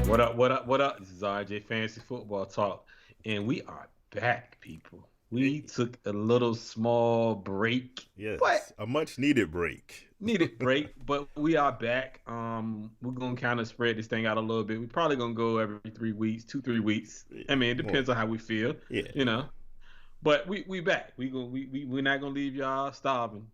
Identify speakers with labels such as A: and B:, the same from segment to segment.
A: What up? What up? What up? This is RJ Fantasy Football Talk, and we are back, people. We took a little small break, but
B: Yes, a much needed break.
A: needed break, but we are back. We're gonna kind of spread this thing out a little bit. We're probably gonna go every 3 weeks, 3 weeks. I mean, it
B: More.
A: depends on how we feel,
B: Yeah.
A: you know. But we back. We're not gonna leave y'all starving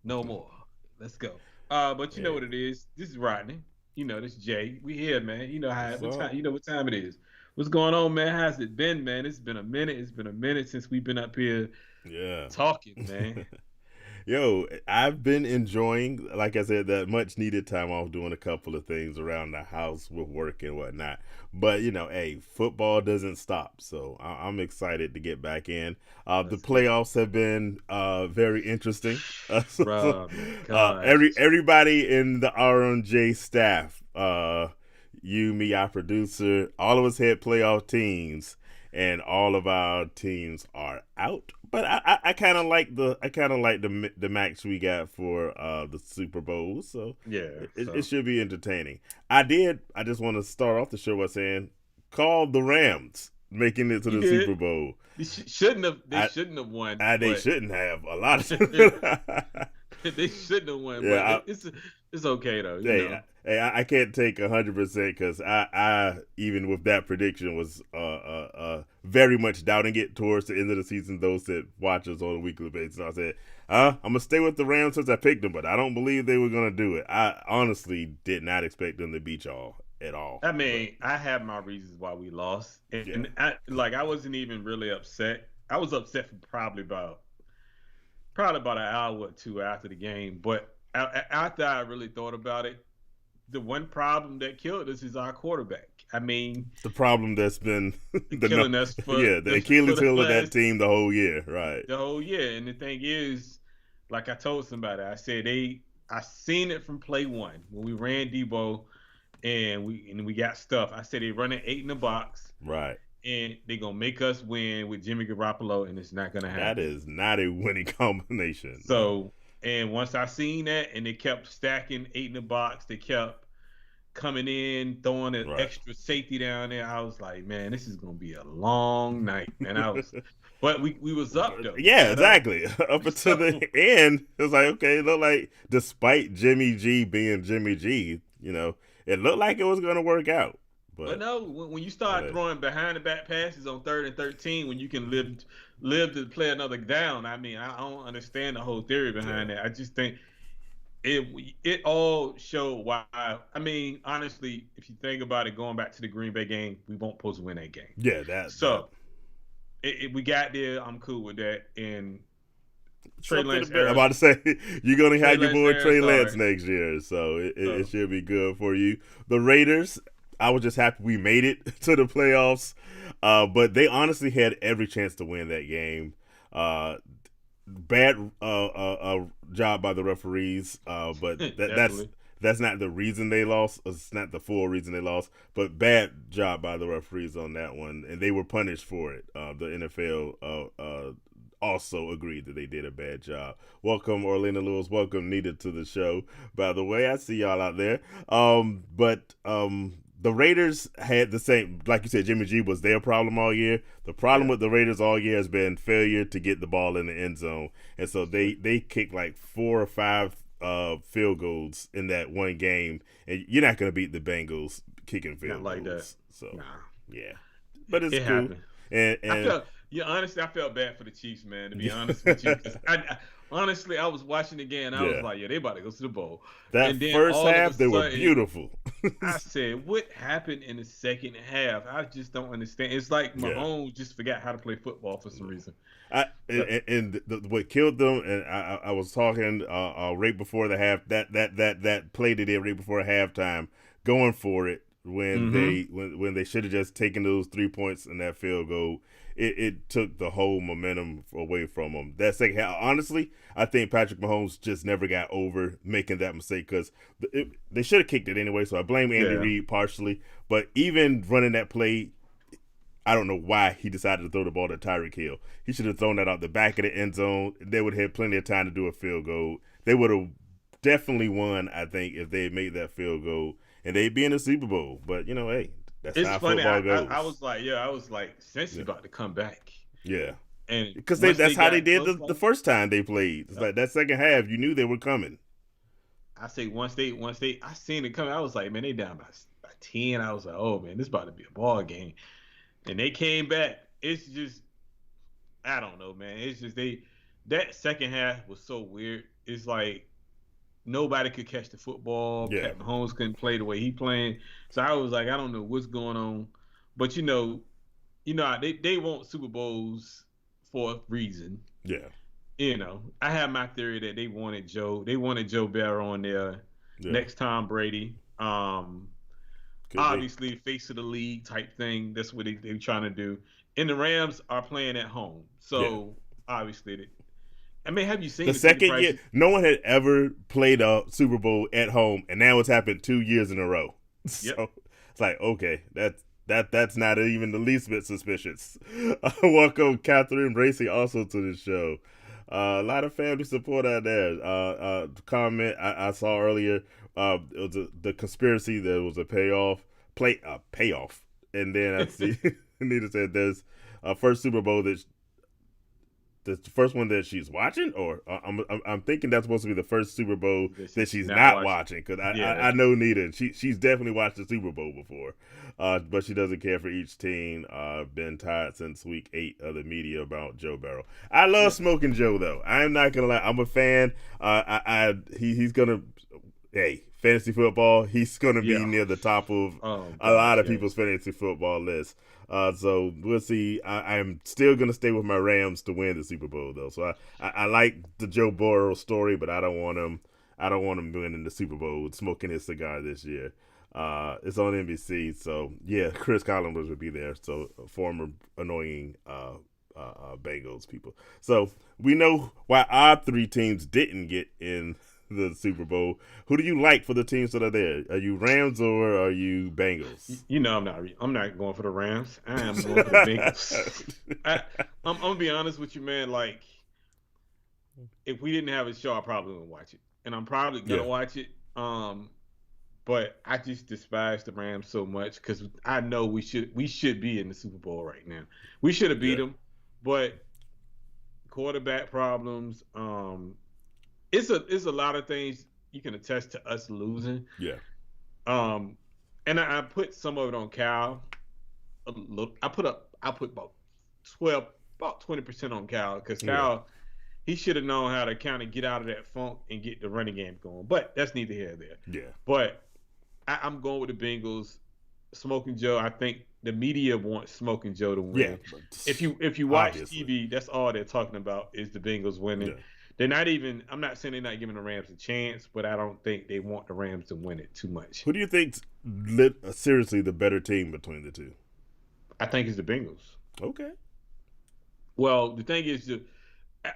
A: no more. Let's go. But you know
B: Yeah.
A: what it is. This is Rodney. You know this Jay. We here, man. You know
B: What's
A: what
B: up?
A: time. You know what time it is. What's going on, man? How's it been, man? It's been a minute. It's been a minute since we've been up here
B: Yeah.
A: talking, man.
B: Yo, I've been enjoying, like I said, that much needed time off doing a couple of things around the house with work and whatnot. But, hey, football doesn't stop. So I'm excited to get back in. The
A: Let's get it,
B: playoffs have been very interesting.
A: bro. God,
B: Everybody in the R&J staff, you, me, our producer, all of us had playoff teams, and all of our teams are out. But I kind of like the match we got for the Super Bowl, so
A: yeah.
B: it should be entertaining. I just want to start off the show by saying, call the Rams making it to
A: You
B: the Super
A: did.
B: Bowl.
A: They shouldn't have. They
B: I,
A: shouldn't have won,
B: they
A: but
B: shouldn't have a lot of.
A: they shouldn't have won. But
B: Yeah,
A: it's okay though. You
B: hey,
A: know.
B: I can't take 100% because I even with that prediction was very much doubting it towards the end of the season. Those that watch us on a weekly basis, I said, I'm gonna stay with the Rams since I picked them, but I don't believe they were gonna do it. I honestly did not expect them to beat y'all at all.
A: I
B: But
A: mean, I have my reasons why we lost,
B: yeah,
A: and I wasn't even really upset. I was upset for probably about an hour or two after the game, but after I really thought about it, the one problem that killed us is our quarterback. I mean,
B: the problem that's been
A: killing us for
B: the
A: for
B: Achilles
A: the
B: heel of that
A: last
B: team the whole year, right?
A: the whole year. And the thing is, like I told somebody, I said I seen it from play one when we ran Debo and we got stuff. I said they running eight in the box
B: Right.
A: and they gonna make us win with Jimmy Garoppolo, and it's not gonna
B: That
A: happen.
B: is not a winning combination. No.
A: So, and once I seen that, and they kept stacking eight in the box, they kept coming in, throwing an
B: Right.
A: extra safety down there. I was like, man, this is gonna be a long night. And but we was up though. We
B: Yeah,
A: got up.
B: exactly. Up until
A: So,
B: the end, it was like, okay, it looked like despite Jimmy G being Jimmy G, it looked like it was going to work out.
A: but
B: But,
A: no, when you
B: but
A: start throwing behind the back passes on 3rd and 13, when you can live to play another down, I mean, I don't understand the whole theory
B: yeah,
A: behind that. I just think it all showed why. I mean, honestly, if you think about it, going back to the Green Bay game, we won't supposed to win that game.
B: yeah, that
A: So we got there. I'm cool with that. And Trey
B: something
A: Lance
B: I'm
A: era,
B: about to say. You're going to
A: Trey
B: have your
A: Lance
B: boy
A: era
B: Trey Lance
A: started.
B: next year, so it
A: So
B: should be good for you. The Raiders, I was just happy we made it to the playoffs, but they honestly had every chance to win that game. Uh, Bad job by the referees, but
A: definitely.
B: that's not the reason they lost. It's not the full reason they lost, but bad job by the referees on that one, and they were punished for it. The NFL also agreed that they did a bad job. Welcome, Orlando Lewis. Welcome, Nita, to the show. By the way, I see y'all out there. But the Raiders had the same, like you said, Jimmy G was their problem all year. The problem
A: Yeah.
B: with the Raiders all year has been failure to get the ball in the end zone, and so they kicked like 4 or 5 field goals in that one game, and you're not going to beat the Bengals kicking
A: Not
B: field
A: like that.
B: goals. So
A: Nah.
B: yeah, but it's
A: It
B: cool.
A: happened. I
B: And
A: felt, yeah, honestly, I felt bad for the Chiefs, man. To be honest with you, 'cause honestly, I was watching the game. I was
B: yeah,
A: like, yeah, they about to go to the bowl,
B: that
A: and then
B: first
A: all of a
B: half they were
A: sudden,
B: beautiful.
A: I said, what happened in the second half? I just don't understand. It's like
B: Yeah.
A: Mahomes just forgot how to play football for some reason.
B: I
A: So,
B: and what killed them, and I was talking right before the half that play they did right before halftime, going for it when they should have just taken those 3 points and that field goal. It took the whole momentum away from them. That second half, honestly, I think Patrick Mahomes just never got over making that mistake because they should have kicked it anyway. So I blame Andy Reid partially. But even running that play, I don't know why he decided to throw the ball to Tyreek Hill. He should have thrown that out the back of the end zone. They would have had plenty of time to do a field goal. They would have definitely won, I think, if they had made that field goal. And they'd be in the Super Bowl. But, hey, that's how football goes.
A: I was like, Cincy about to come back.
B: Yeah.
A: And
B: because that's how they did the first time they played. It's like that second half, you knew they were coming.
A: I say once they I seen it coming, I was like, man, they down by 10. I was like, oh man, this about to be a ball game. And they came back. It's just, I don't know, man. It's just that second half was so weird. It's like nobody could catch the football.
B: Yeah.
A: Pat Mahomes couldn't play the way he playing. So I was like, I don't know what's going on. But they want Super Bowls for a reason.
B: Yeah.
A: I have my theory that they wanted Joe Barrow on there next Tom Brady. Obviously face of the league type thing. That's what they're trying to do. And the Rams are playing at home. So obviously have you seen
B: the second year? No one had ever played a Super Bowl at home, and now it's happened 2 years in a row. So it's like, okay, that's not even the least bit suspicious. Welcome Catherine Bracey also to the show. A lot of family support out there. Comment I saw earlier. It was the conspiracy. There was a payoff, and then I see Anita said there's a first Super Bowl that's the first one that she's watching, or I'm thinking that's supposed to be the first Super Bowl that she's not watching because I know Nita, and she's definitely watched the Super Bowl before, but she doesn't care for each team. Been tired since week 8 of the media about Joe Barrow. I love Smoking Joe though. I'm not gonna lie, I'm a fan. He's gonna fantasy football. He's gonna be near the top of a lot of people's fantasy football list. So we'll see. I'm still going to stay with my Rams to win the Super Bowl, though. So I like the Joe Barrow story, but I don't want him winning the Super Bowl, smoking his cigar this year. It's on NBC, so yeah, Chris Collins would be there. So former annoying Bengals people. So we know why our 3 teams didn't get in the Super Bowl. Who do you like for the teams that are there? Are you Rams or are you Bengals?
A: I'm not going for the Rams. I am going for the Bengals. I'm gonna be honest with you, man. Like, if we didn't have a show, I probably wouldn't watch it, and I'm probably gonna watch it. But I just despise the Rams so much because I know we should be in the Super Bowl right now. We should have beat them, but quarterback problems. It's a lot of things you can attest to us losing.
B: Yeah.
A: And I put some of it on Cal. I put about 20% on Cal because Cal, he should have known how to kind of get out of that funk and get the running game going. But that's neither here nor there.
B: Yeah.
A: But I'm going with the Bengals. Smoking Joe, I think the media wants Smoking Joe to win. Yeah, if you watch TV, that's all they're talking about is the Bengals winning. Yeah. They're not even. I'm not saying they're not giving the Rams a chance, but I don't think they want the Rams to win it too much.
B: Who do you think's seriously the better team between the two?
A: I think it's the Bengals.
B: Okay.
A: Well, the thing is,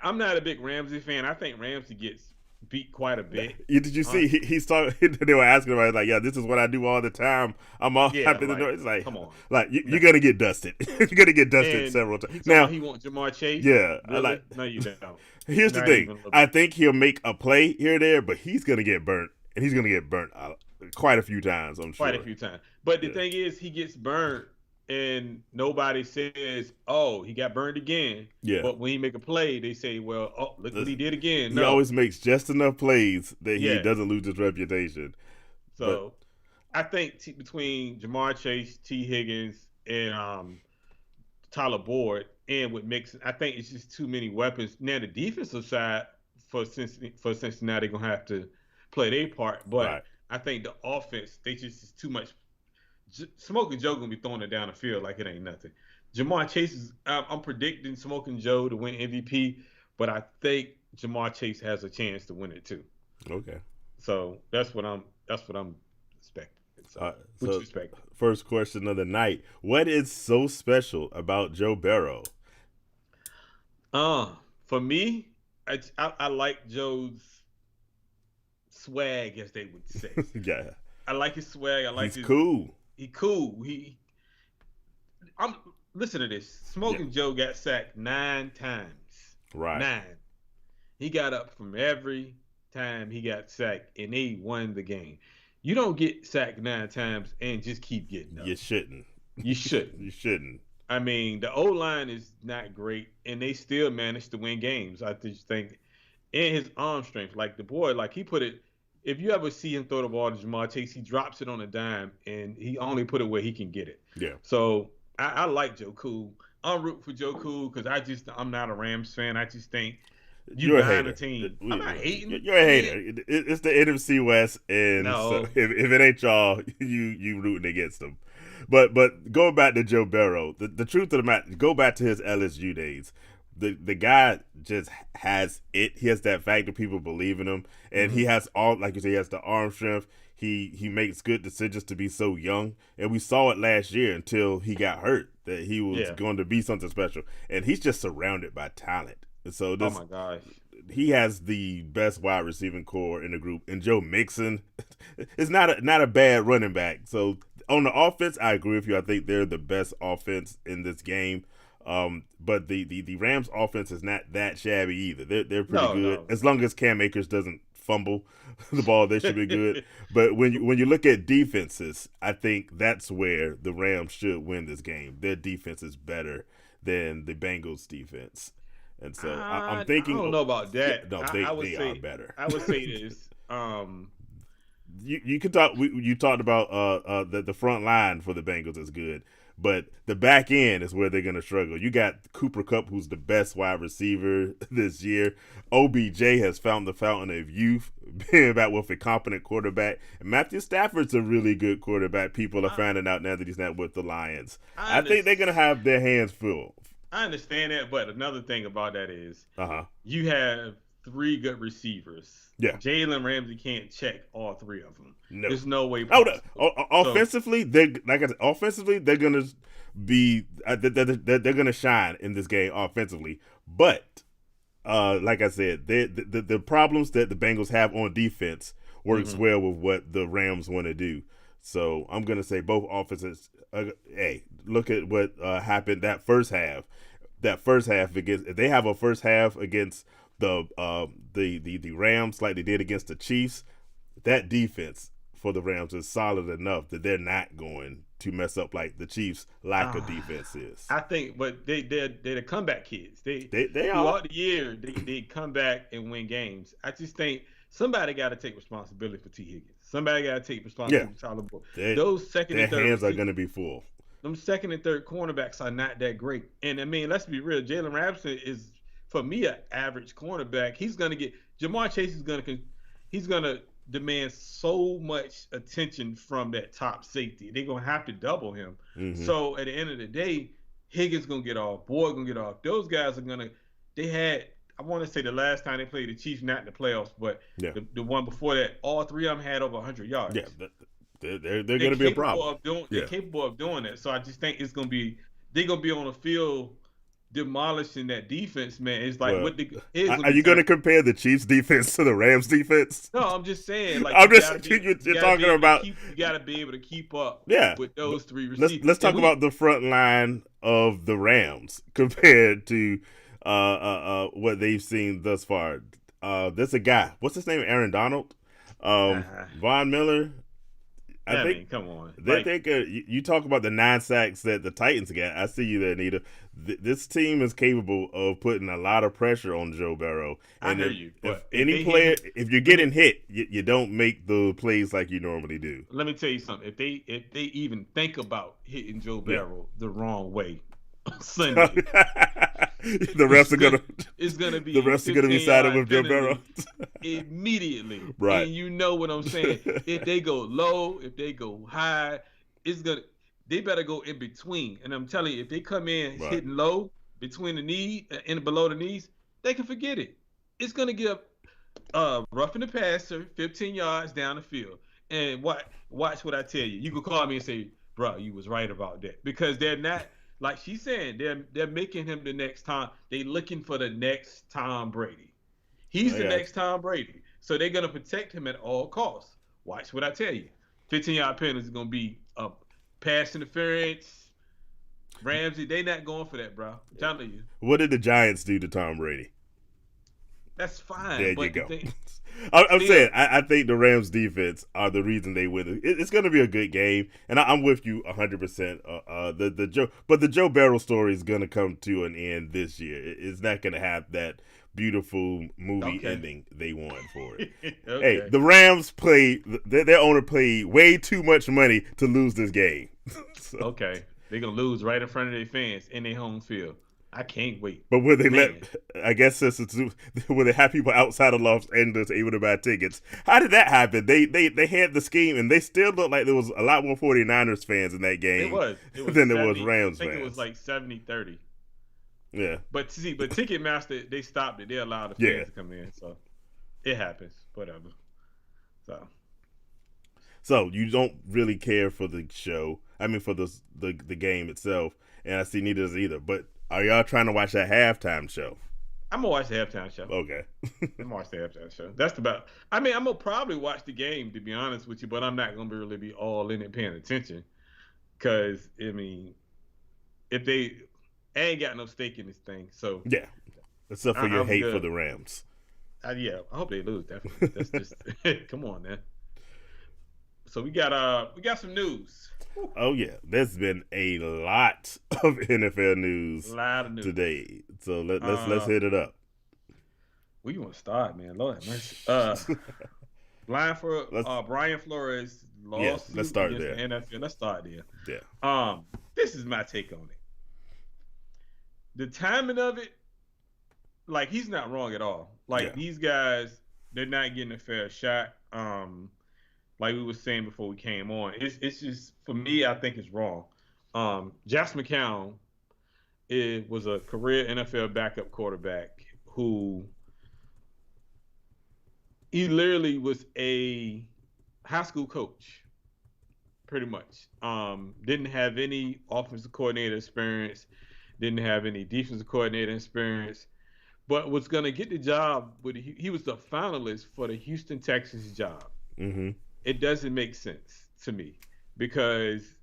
A: I'm not a big Ramsey fan. I think Ramsey gets beat quite a bit.
B: Did you see? He's talking. They were asking about it, like, this is what I do all the time. I'm all happy to know. It's like, come on, like you're gonna get dusted. You're gonna get dusted several times. Now
A: he wants Jamar Chase.
B: Yeah,
A: really? No, you don't.
B: Here's the thing. I think he'll make a play here or there, but he's gonna get burnt, and he's gonna get burnt quite a few times. I'm sure.
A: Quite a few times. But the thing is, he gets burnt. And nobody says, "Oh, he got burned again."
B: Yeah.
A: But when he make a play, they say, "Well, look what he did again."
B: He always makes just enough plays that he doesn't lose his reputation.
A: So, I think between Jamar Chase, T. Higgins, and Tyler Boyd, and with Mixon, I think it's just too many weapons. Now, the defensive side for Cincinnati gonna have to play their part, but I think the offense, they just is too much. Smoking Joe gonna be throwing it down the field like it ain't nothing. Jamar Chase is. I'm predicting Smoking Joe to win MVP, but I think Jamar Chase has a chance to win it too.
B: Okay.
A: So that's what I'm expecting. So, what you
B: so
A: expect?
B: first question of the night: what is so special about Joe Barrow?
A: Uh, for me, I like Joe's swag, as they would say.
B: Yeah,
A: I like his swag. I like
B: he's
A: his.
B: cool.
A: He cool. I'm listen to this.
B: Yeah,
A: Smoking Joe got sacked 9 times.
B: right.
A: 9. He got up from every time he got sacked, and they won the game. You don't get sacked 9 times and just keep getting up.
B: You shouldn't.
A: You shouldn't.
B: You shouldn't.
A: I mean, the O line is not great, and they still managed to win games. I just think, and his arm strength, like the boy, like he put it. If you ever see him throw the ball to Jamar Chase, he drops it on a dime, and he only put it where he can get it.
B: Yeah.
A: So I like Joe Cool. I'm rooting for Joe Cool because I'm not a Rams fan. I just think you
B: You're a
A: behind the
B: hater.
A: team. I'm not hating.
B: You're a hater. It's the NFC West, and so
A: No.
B: if it ain't y'all, you rooting against them. But going back to Joe Barrow, the truth of the matter, go back to his LSU days. The guy just has it. He has that factor. People believe in him, and he has all, like you say, he has the arm strength. He makes good decisions to be so young, and we saw it last year until he got hurt that he was going to be something special, and he's just surrounded by talent. And so
A: Oh my gosh,
B: he has the best wide receiving core in the group, and Joe Mixon is not a bad running back. So on the offense, I agree with you. I think they're the best offense in this game. But the Rams offense is not that shabby either. They're pretty good.
A: No.
B: As long as Cam Akers doesn't fumble the ball, they should be good. But when you look at defenses, I think that's where the Rams should win this game. Their defense is better than the Bengals defense. And so I'm thinking.
A: I don't know about that.
B: Yeah, no, they are better.
A: I would say this.
B: You can talk. You talked about the front line for the Bengals is good, but the back end is where they're going to struggle. You got Cooper Kupp, who's the best wide receiver this year. OBJ has found the fountain of youth, being back with a competent quarterback. And Matthew Stafford's a really good quarterback. People are finding out now that he's not with the Lions. I think they're going to have their hands full.
A: I understand that, but another thing about that is
B: you
A: have 3 good receivers.
B: Yeah.
A: Jalen Ramsey can't check all 3 of them.
B: No.
A: There's no way possible.
B: Offensively, they're gonna be they're gonna shine in this game offensively. But like I said, the problems that the Bengals have on defense works well with what the Rams want to do. So I'm gonna say both offenses. Hey, look at what happened that first half. Against, if they have a first half against the Rams like they did against the Chiefs, that defense for the Rams is solid enough that they're not going to mess up like the Chiefs' lack of defense is.
A: I think, but they're the comeback kids. They
B: are.
A: Throughout the year they come back and win games. I just think somebody got to take responsibility for T. Higgins. Somebody got to take responsibility for Tyler Boyd. Those second and third,
B: their hands are going to be full.
A: Them second and third cornerbacks are not that great. And I mean, let's be real. Jalen Ramsey is, for me, an average cornerback. He's going to get Jamar Chase is going to demand so much attention from that top safety. They're going to have to double him. So at the end of the day, Higgins going to get off. Boyd going to get off. Those guys are going to – they had – I want to say the last time they played the Chiefs, not in the playoffs, but the one before that, all 3 of them had over 100 yards.
B: Yeah, they're going to be a problem.
A: They're capable of doing that. So I just think it's going to be – they're going to be on the field – demolishing that defense, man. It's like
B: are you going to compare the Chiefs defense to the Rams defense?
A: No, I'm just saying. Like
B: you're talking about
A: you got to be able to keep up.
B: Yeah.
A: With those 3 receivers.
B: Let's talk about the front line of the Rams compared to what they've seen thus far. There's a guy. What's his name? Aaron Donald, Von Miller. I think,
A: come on.
B: You talk about the 9 sacks that the Titans got. I see you there, Nita. This team is capable of putting a lot of pressure on Joe Barrow. And
A: I hear you.
B: If you're getting hit, you don't make the plays like you normally do.
A: Let me tell you something. If they even think about hitting Joe Barrow the wrong way Sunday,
B: the refs are gonna be sided with Joe Barrow
A: immediately.
B: Right.
A: And you know what I'm saying. If they go low, if they go high, they better go in between. And I'm telling you, if they come in hitting low between the knee and below the knees, they can forget it. It's gonna give roughing the passer 15 yards down the field. And watch what I tell you. You can call me and say, bro, you was right about that. Because they're not, like she's saying, they're making him the next Tom. They looking for the next Tom Brady. He's
B: I
A: the
B: got
A: next Tom Brady. So they're gonna protect him at all costs. Watch what I tell you. 15-yard penalty is gonna be a pass interference. Ramsey, they not going for that, bro. I'm telling you.
B: What did the Giants do to Tom Brady?
A: That's fine.
B: There you
A: But the
B: go.
A: thing,
B: I'm
A: still,
B: saying I think the Rams defense are the reason they win. It's going to be a good game, and I'm with you 100%. The Joe Barrow story is going to come to an end this year. It's not going to have that beautiful movie ending they want for it.
A: Okay.
B: Hey, the Rams played. Their owner paid way too much money to lose this game. So.
A: Okay, they're gonna lose right in front of their fans in their home field. I can't wait.
B: But would they
A: Man.
B: I guess since would they have people outside of Los Angeles able to buy tickets? How did that happen? They had the scheme, and they still looked like there was a lot more 49ers fans in that game
A: It was
B: than
A: 70,
B: there was Rams
A: I think
B: fans.
A: it was like 70-30.
B: Yeah.
A: But Ticketmaster, they stopped it. They allowed the fans to come in. So it happens. Whatever.
B: So you don't really care for the show. I mean, for the game itself. And I see neither does either. But are y'all trying to watch that halftime show?
A: I'm gonna watch the halftime show.
B: Okay.
A: I'm gonna watch the halftime show. That's about. I mean, I'm gonna probably watch the game, to be honest with you, but I'm not gonna really be all in it paying attention. Cause I mean, if they ain't got no stake in this thing, so
B: yeah. Except for your hate
A: good.
B: for the Rams.
A: Yeah, I hope they lose. Definitely. That's just come on, man. So we got some news.
B: Oh yeah, there's been a lot of NFL news, today. So let's hit it up.
A: Where you want to start, man? Lord, Brian Flores lost.
B: Let's start there.
A: The NFL. Let's start there.
B: Yeah.
A: This is my take on it. The timing of it, like he's not wrong at all. Like these guys, they're not getting a fair shot. Like we were saying before we came on, it's just for me. I think it's wrong. Josh McCown was a career NFL backup quarterback who he literally was a high school coach, pretty much. Didn't have any offensive coordinator experience, didn't have any defensive coordinator experience, but was going to get the job. He was the finalist for the Houston Texans job.
B: Mm-hmm.
A: It doesn't make sense to me because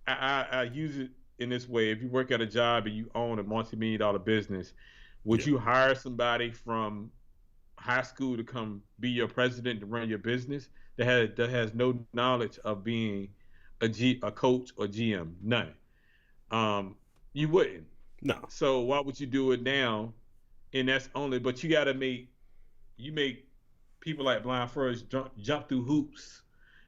A: I use it in this way. If you work at a job and you own a multi-million-dollar business, would you hire somebody from high school to come be your president to run your business that has no knowledge of being a coach or GM? None. You wouldn't.
B: No.
A: So why would you do it now? And that's only. But you got to make people like Brian Flores jump through hoops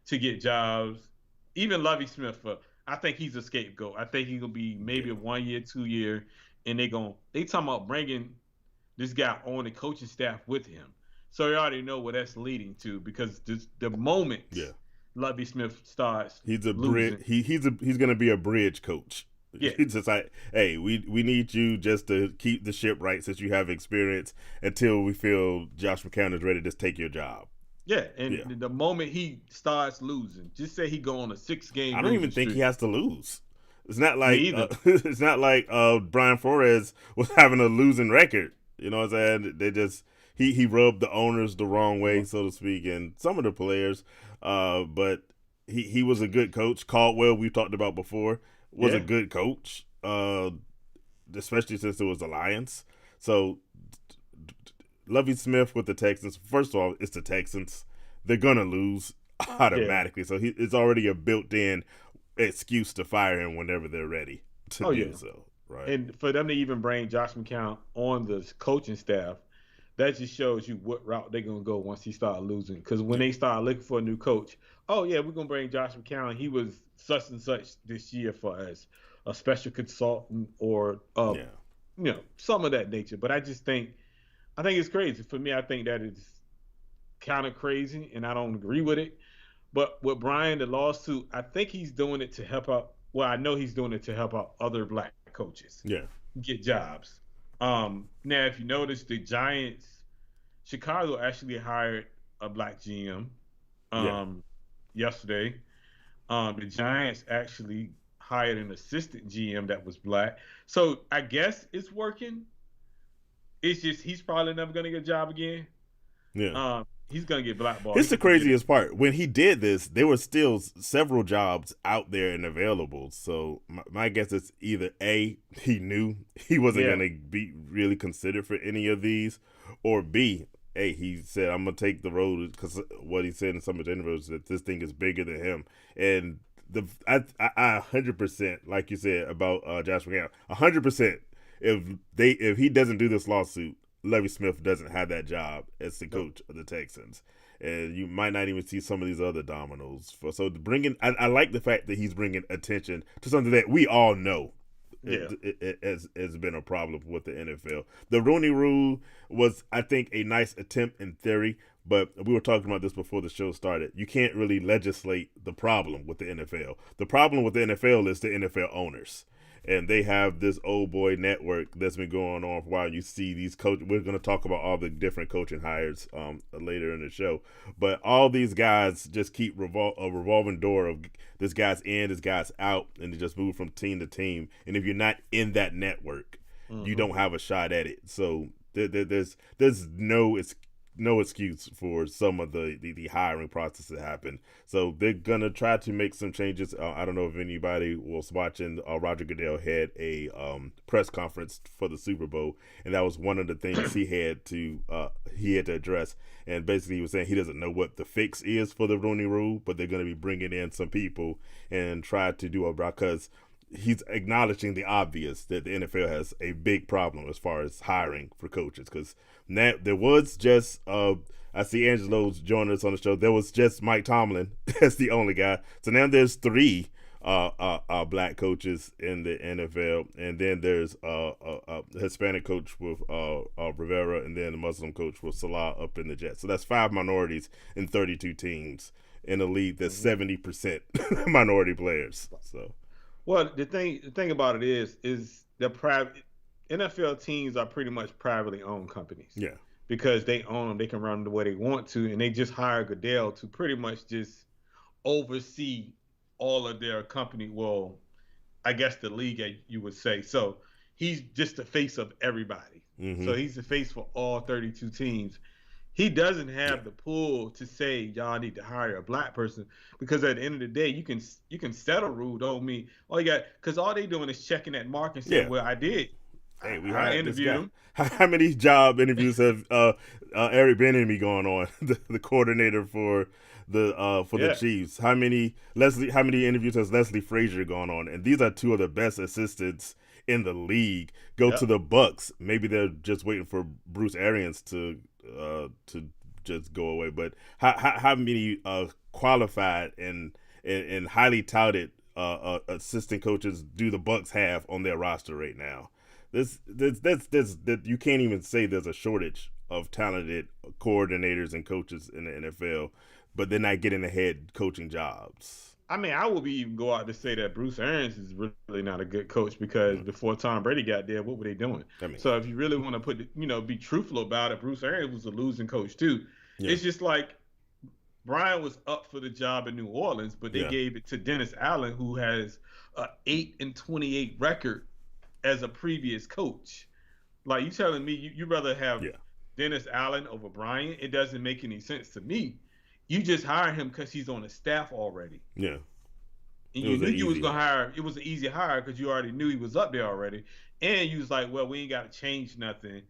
A: to get jobs. Even Lovie Smith, I think he's a scapegoat. I think he's gonna be maybe a 1 year, 2 year, and they talking about bringing this guy on the coaching staff with him. So you already know what that's leading to because the moment Lovie Smith starts,
B: he's a
A: losing,
B: he's gonna be a bridge coach.
A: Yeah.
B: He's just like, hey, we need you just to keep the ship right since you have experience until we feel Josh McCown is ready to take your job.
A: Yeah, and the moment he starts losing, just say he go on a 6-game.
B: I don't even think he has to lose. It's not like it's not like Brian Flores was having a losing record. You know what I'm saying? They just he rubbed the owners the wrong way, so to speak, and some of the players. But he was a good coach. Caldwell, we talked about before, was a good coach, especially since it was the Lions. So Lovie Smith with the Texans. First of all, it's the Texans. They're gonna lose automatically. So it's already a built-in excuse to fire him whenever they're ready to do so. Right.
A: And for them to even bring Josh McCown on the coaching staff, that just shows you what route they're gonna go once he starts losing. Because when they start looking for a new coach, we're gonna bring Josh McCown. He was such and such this year for us, a special consultant or some of that nature. But I think it's crazy. For me, I think that it's kind of crazy, and I don't agree with it. But with Brian, the lawsuit, I think he's doing it to help out. Well, I know he's doing it to help out other black coaches get jobs. Now, if you notice, the Giants, Chicago actually hired a black GM. yesterday. The Giants actually hired an assistant GM that was black. So I guess it's working. It's just he's probably never gonna get a job again.
B: Yeah.
A: He's gonna get blackballed. He
B: Here's the
A: can forget it.
B: craziest part. When he did this, there were still several jobs out there and available. So my guess is either A, he knew he wasn't
A: Yeah.
B: going to be really considered for any of these, or B, A, he said, I'm going to take the road, because what he said in some of the interviews that this thing is bigger than him. And I 100%, like you said about Josh McCown, 100%, if he doesn't do this lawsuit, Lovie Smith doesn't have that job as the coach of the Texans. And you might not even see some of these other dominoes. So I like the fact that he's bringing attention to something that we all know it has been a problem with the NFL. The Rooney Rule was, I think, a nice attempt in theory, but we were talking about this before the show started. You can't really legislate the problem with the NFL. The problem with the NFL is the NFL owners. And they have this old boy network that's been going on for a while. You see these coaches. We're going to talk about all the different coaching hires later in the show. But all these guys just keep a revolving door of this guy's in, this guy's out, and they just move from team to team. And if you're not in that network, you don't have a shot at it. So there's no excuse for some of the hiring process to happen. So they're going to try to make some changes. I don't know if anybody was watching. Roger Goodell had a press conference for the Super Bowl, and that was one of the things he had to address. And basically he was saying he doesn't know what the fix is for the Rooney Rule, but they're going to be bringing in some people and try to do it, because he's acknowledging the obvious that the NFL has a big problem as far as hiring for coaches. Because there was just, I see Angelo's joining us on the show. There was just Mike Tomlin as the only guy. So now there's 3 black coaches in the NFL, and then there's a Hispanic coach with Rivera, and then a Muslim coach with Salah up in the Jets. So that's 5 minorities in 32 teams in a league that's 70% minority players. So.
A: Well, the thing about it is the private NFL teams are pretty much privately owned companies.
B: Yeah.
A: Because they own them, they can run them the way they want to, and they just hire Goodell to pretty much just oversee all of their company. Well, I guess the league, you would say. So he's just the face of everybody. Mm-hmm. So he's the face for all 32 teams. He doesn't have the pull to say y'all need to hire a black person, because at the end of the day, you can set a rule. Don't mean because all they doing is checking that mark and saying, well, I did.
B: Hey,
A: I interviewed him.
B: How many job interviews have Eric Bieniemy going on, the coordinator for the Chiefs? How many interviews has Leslie Frazier gone on? And these are 2 of the best assistants in the league. Go to the Bucks. Maybe they're just waiting for Bruce Arians to just go away. But how many qualified and highly touted assistant coaches do the Bucks have on their roster right now? This you can't even say there's a shortage of talented coordinators and coaches in the NFL, but they're not getting the head coaching jobs.
A: I mean, I would even go out to say that Bruce Arians is really not a good coach, because before Tom Brady got there, what were they doing? So if you really want to be truthful about it, Bruce Arians was a losing coach too. Yeah. It's just like Brian was up for the job in New Orleans, but they gave it to Dennis Allen, who has an 8-28 record as a previous coach. Like, you telling me you rather have Dennis Allen over Brian? It doesn't make any sense to me. You just hire him because he's on the staff already.
B: Yeah.
A: And you knew you was going to hire. It was an easy hire because you already knew he was up there already. And you was like, well, we ain't got to change nothing.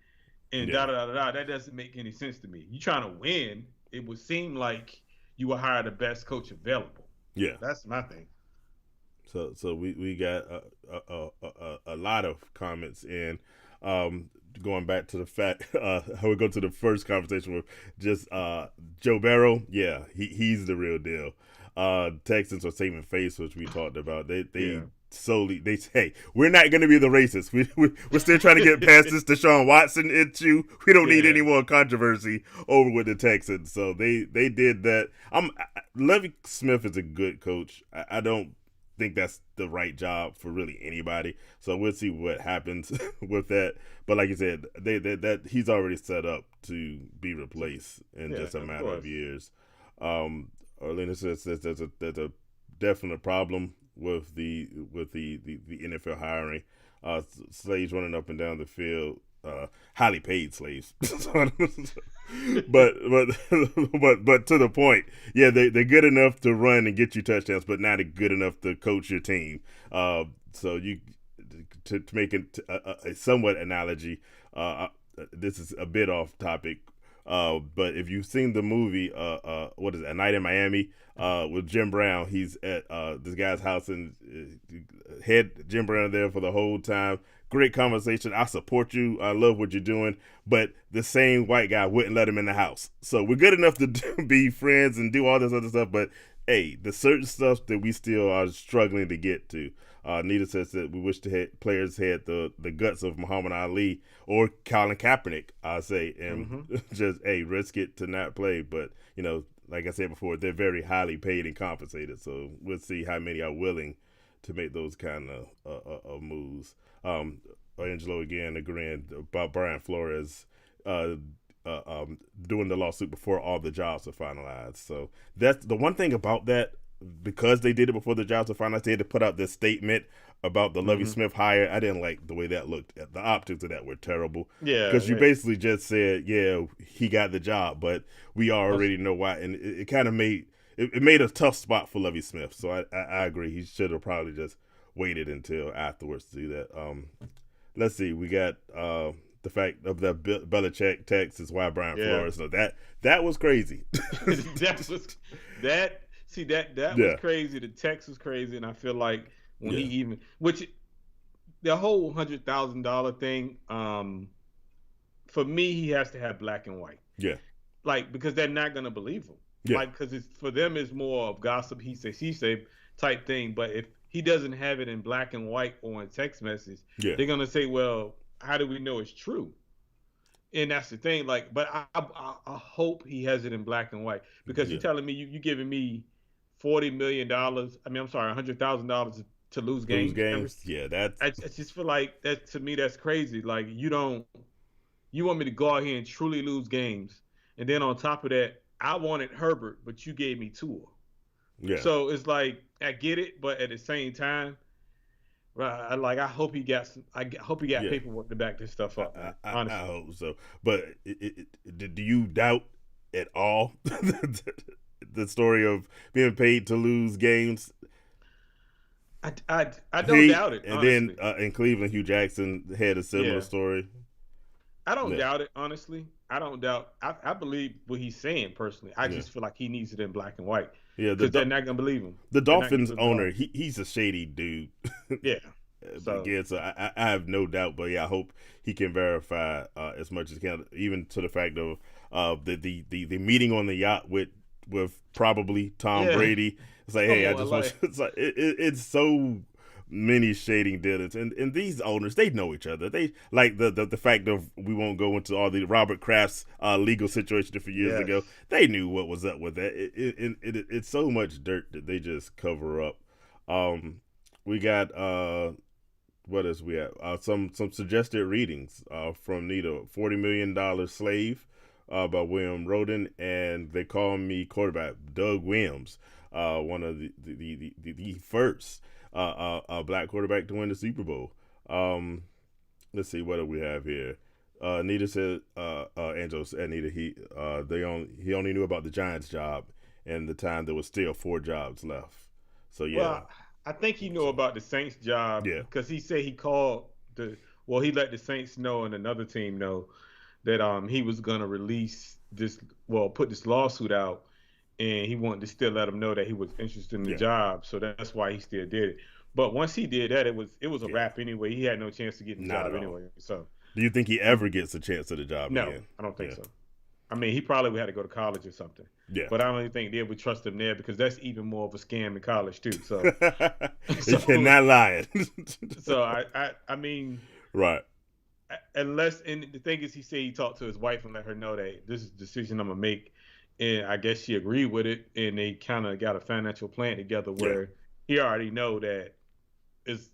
A: And da-da-da-da-da. That doesn't make any sense to me. You trying to win, it would seem like you would hire the best coach available.
B: Yeah.
A: That's my thing.
B: So we got a lot of comments in. Going back to the fact, we go to the first conversation with just Joe Barrow. Yeah, he's the real deal. Texans are saving face, which we talked about. They solely they say we're not going to be the racists. We're still trying to get past this Deshaun Watson issue. We don't need any more controversy over with the Texans. So they did that. Lovie Smith is a good coach. I don't think that's the right job for really anybody. So we'll see what happens with that. But like you said, that he's already set up to be replaced in just a matter of years. Orlando says there's a definite problem with the NFL hiring. Slaves running up and down the field, highly paid slaves. but but to the point, yeah, they're good enough to run and get you touchdowns, but not good enough to coach your team. So you to make it a somewhat analogy. This is a bit off topic, but if you've seen the movie, what is it, A Night in Miami, with Jim Brown, he's at this guy's house and had Jim Brown there for the whole time. Great conversation. I support you. I love what you're doing. But the same white guy wouldn't let him in the house. So we're good enough to be friends and do all this other stuff. But hey, the certain stuff that we still are struggling to get to. Nita says that we wish the players had the guts of Muhammad Ali or Colin Kaepernick, I say, and just, hey, risk it to not play. But, like I said before, they're very highly paid and compensated. So we'll see how many are willing to make those kind of moves. Angelo again agreeing about Brian Flores doing the lawsuit before all the jobs are finalized. So that's the one thing about that, because they did it before the jobs were finalized, they had to put out this statement about the Lovie Smith hire. I didn't like the way that looked. The optics of that were terrible.
A: Yeah.
B: Because you basically just said, yeah, he got the job, but we already know why. And it kind of made a tough spot for Lovie Smith. So I agree. He should have probably just waited until afterwards to do that. Let's see. We got the fact of the Belichick text is why Brian Flores. So that was crazy.
A: that was crazy. The text was crazy, and I feel like when he even, which the whole $100,000 thing, for me, he has to have black and white.
B: Yeah.
A: Like, because they're not gonna believe him. Yeah. Like, because for them it's more of gossip, he say, she say type thing. But if he doesn't have it in black and white or in text message, they're gonna say, well, how do we know it's true? And that's the thing. Like, but I hope he has it in black and white, because you're telling me you giving me $40 million. I mean, I'm sorry, $100,000 to lose games.
B: Yeah, I
A: just feel like that, to me, that's crazy. Like, you want me to go out here and truly lose games, and then on top of that, I wanted Herbert, but you gave me Tua. Yeah. So it's like, I get it, but at the same time, right? I hope he got paperwork to back this stuff up.
B: I hope so. But do you doubt at all the story of being paid to lose games?
A: I don't doubt it.
B: And
A: honestly.
B: then in Cleveland, Hugh Jackson had a similar story.
A: I don't doubt it, honestly. I don't doubt. I believe what he's saying personally. I just feel like he needs it in black and white. Yeah, because they're not gonna believe him.
B: The Dolphins owner, he's a shady dude.
A: Yeah.
B: So I have no doubt, but I hope he can verify as much as he can, even to the fact of the meeting on the yacht with probably Tom Brady. It's like, hey, it's so many shading dealings, and these owners, they know each other. They like the fact of, we won't go into all the Robert Kraft's legal situation a few years ago. They knew what was up with that. It's so much dirt that they just cover up. We got what else we have? Some suggested readings from Nita. $40 million Slave by William Roden, and They Call Me Quarterback, Doug Williams, one of the first black quarterback to win the Super Bowl. Let's see, what do we have here? Nita said, Angelo said, Nita, he only knew about the Giants job and the time there was still 4 jobs left. So
A: Well, I think he knew about the Saints job, because he said he he let the Saints know and another team know that he was gonna put this lawsuit out, and he wanted to still let them know that he was interested in the job, so that's why he still did it. But once he did that, it was a wrap anyway. He had no chance to get the job anyway. So,
B: do you think he ever gets a chance at the job
A: No,
B: again?
A: I don't think so. I mean, he probably would have to go to college or something. Yeah. But I don't even think they would trust him there, because that's even more of a scam in college too. So
B: you cannot lie.
A: So I mean,
B: right.
A: Unless, and the thing is, he said he talked to his wife and let her know that this is the decision I'm gonna make, and I guess she agreed with it, and they kind of got a financial plan together where he already know that is,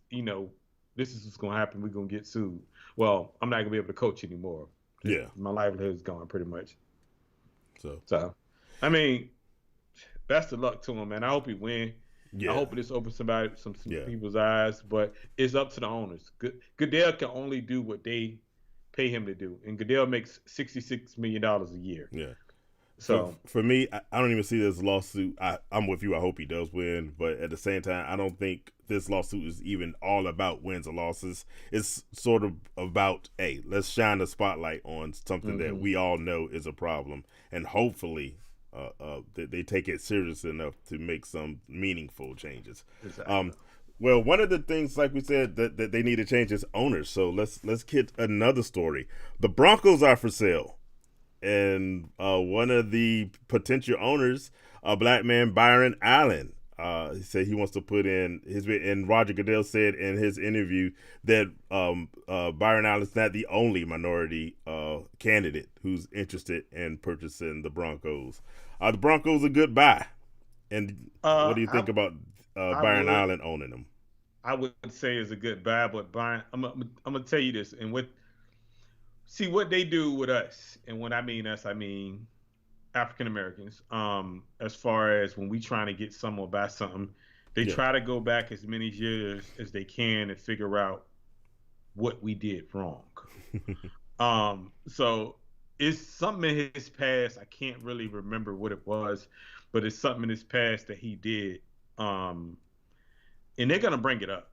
A: this is what's gonna happen. We're gonna get sued. Well, I'm not gonna be able to coach anymore. My livelihood is gone pretty much. So I mean, best of luck to him, man. I hope he win. I
B: Yeah,
A: hope this opens some
B: yeah,
A: people's eyes, but it's up to the owners. Goodell can only do what they pay him to do, and Goodell makes $66 million a year.
B: yeah. For
A: So,
B: for me, I don't even see this lawsuit. I'm with you. I hope he does win, but at the same time, I don't think this lawsuit is even all about wins or losses. It's sort of about, hey, let's shine the spotlight on something that
A: mm-hmm.
B: we all know is a problem, and hopefully, they take it serious enough to make some meaningful changes.
A: Exactly.
B: Well, one of the things, like we said, that they need to change is owners. So let's get another story. The Broncos are for sale, and one of the potential owners, a black man, Byron Allen, he said he wants to put in his. And Roger Goodell said in his interview that Byron Allen's not the only minority candidate who's interested in purchasing the Broncos. Are the Broncos a good buy? And what do you think
A: I
B: about
A: I
B: Byron
A: would
B: Allen owning them?
A: I would say is a good buy, but Brian, I'm gonna tell you this, and with see what they do with us, and when I mean us, I mean African Americans. As far as when we trying to get someone buy something, they
B: Yeah,
A: try to go back as many years as they can and figure out what we did wrong. So it's something in his past. I can't really remember what it was, but it's something in his past that he did. Um, and they're gonna bring it up.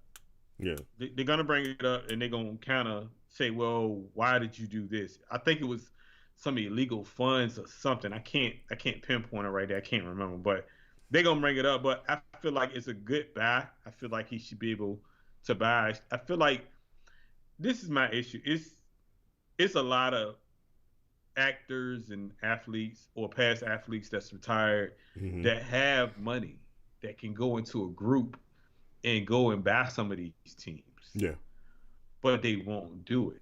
B: yeah,
A: They're gonna bring it up, and they're gonna kind of say, "Well, why did you do this?" I think it was some illegal funds or something. I can't pinpoint it right there. I can't remember, but they're gonna bring it up. But I feel like it's a good buy. I feel like he should be able to buy. I feel like this is my issue. It's a lot of actors and athletes or past athletes that's retired
B: mm-hmm.
A: that have money that can go into a group and go and buy some of these teams,
B: Yeah,
A: but they won't do it,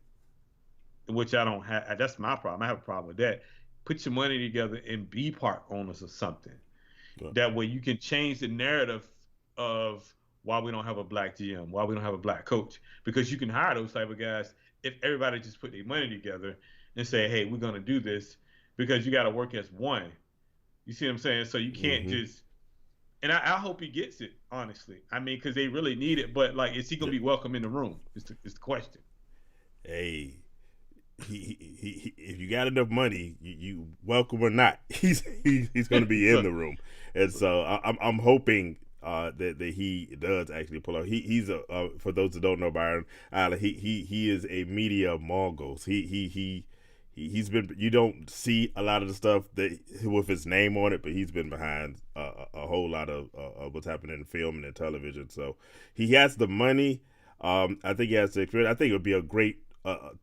A: which I don't have. That's my problem. I have a problem with that. Put your money together and be part owners of something.
B: yeah,
A: That way you can change the narrative of why we don't have a black GM, why we don't have a black coach, because you can hire those type of guys if everybody just put their money together and say, hey, we're going to do this, because you got to work as one. You see what I'm saying? So you can't
B: mm-hmm.
A: just, and I hope he gets it, honestly. I mean, because they really need it, but like, is he going
B: Yeah.
A: to be welcome in the room? Is the question.
B: Hey, if you got enough money, you welcome or not, he's going to be in
A: so,
B: the room, and so I'm hoping that he does actually pull out. He's a for those that don't know Byron Allen, he is a media mogul. He's been, you don't see a lot of the stuff that with his name on it, but he's been behind a whole lot of what's happening in film and in television. So he has the money. I think he has the experience. I think it would be a great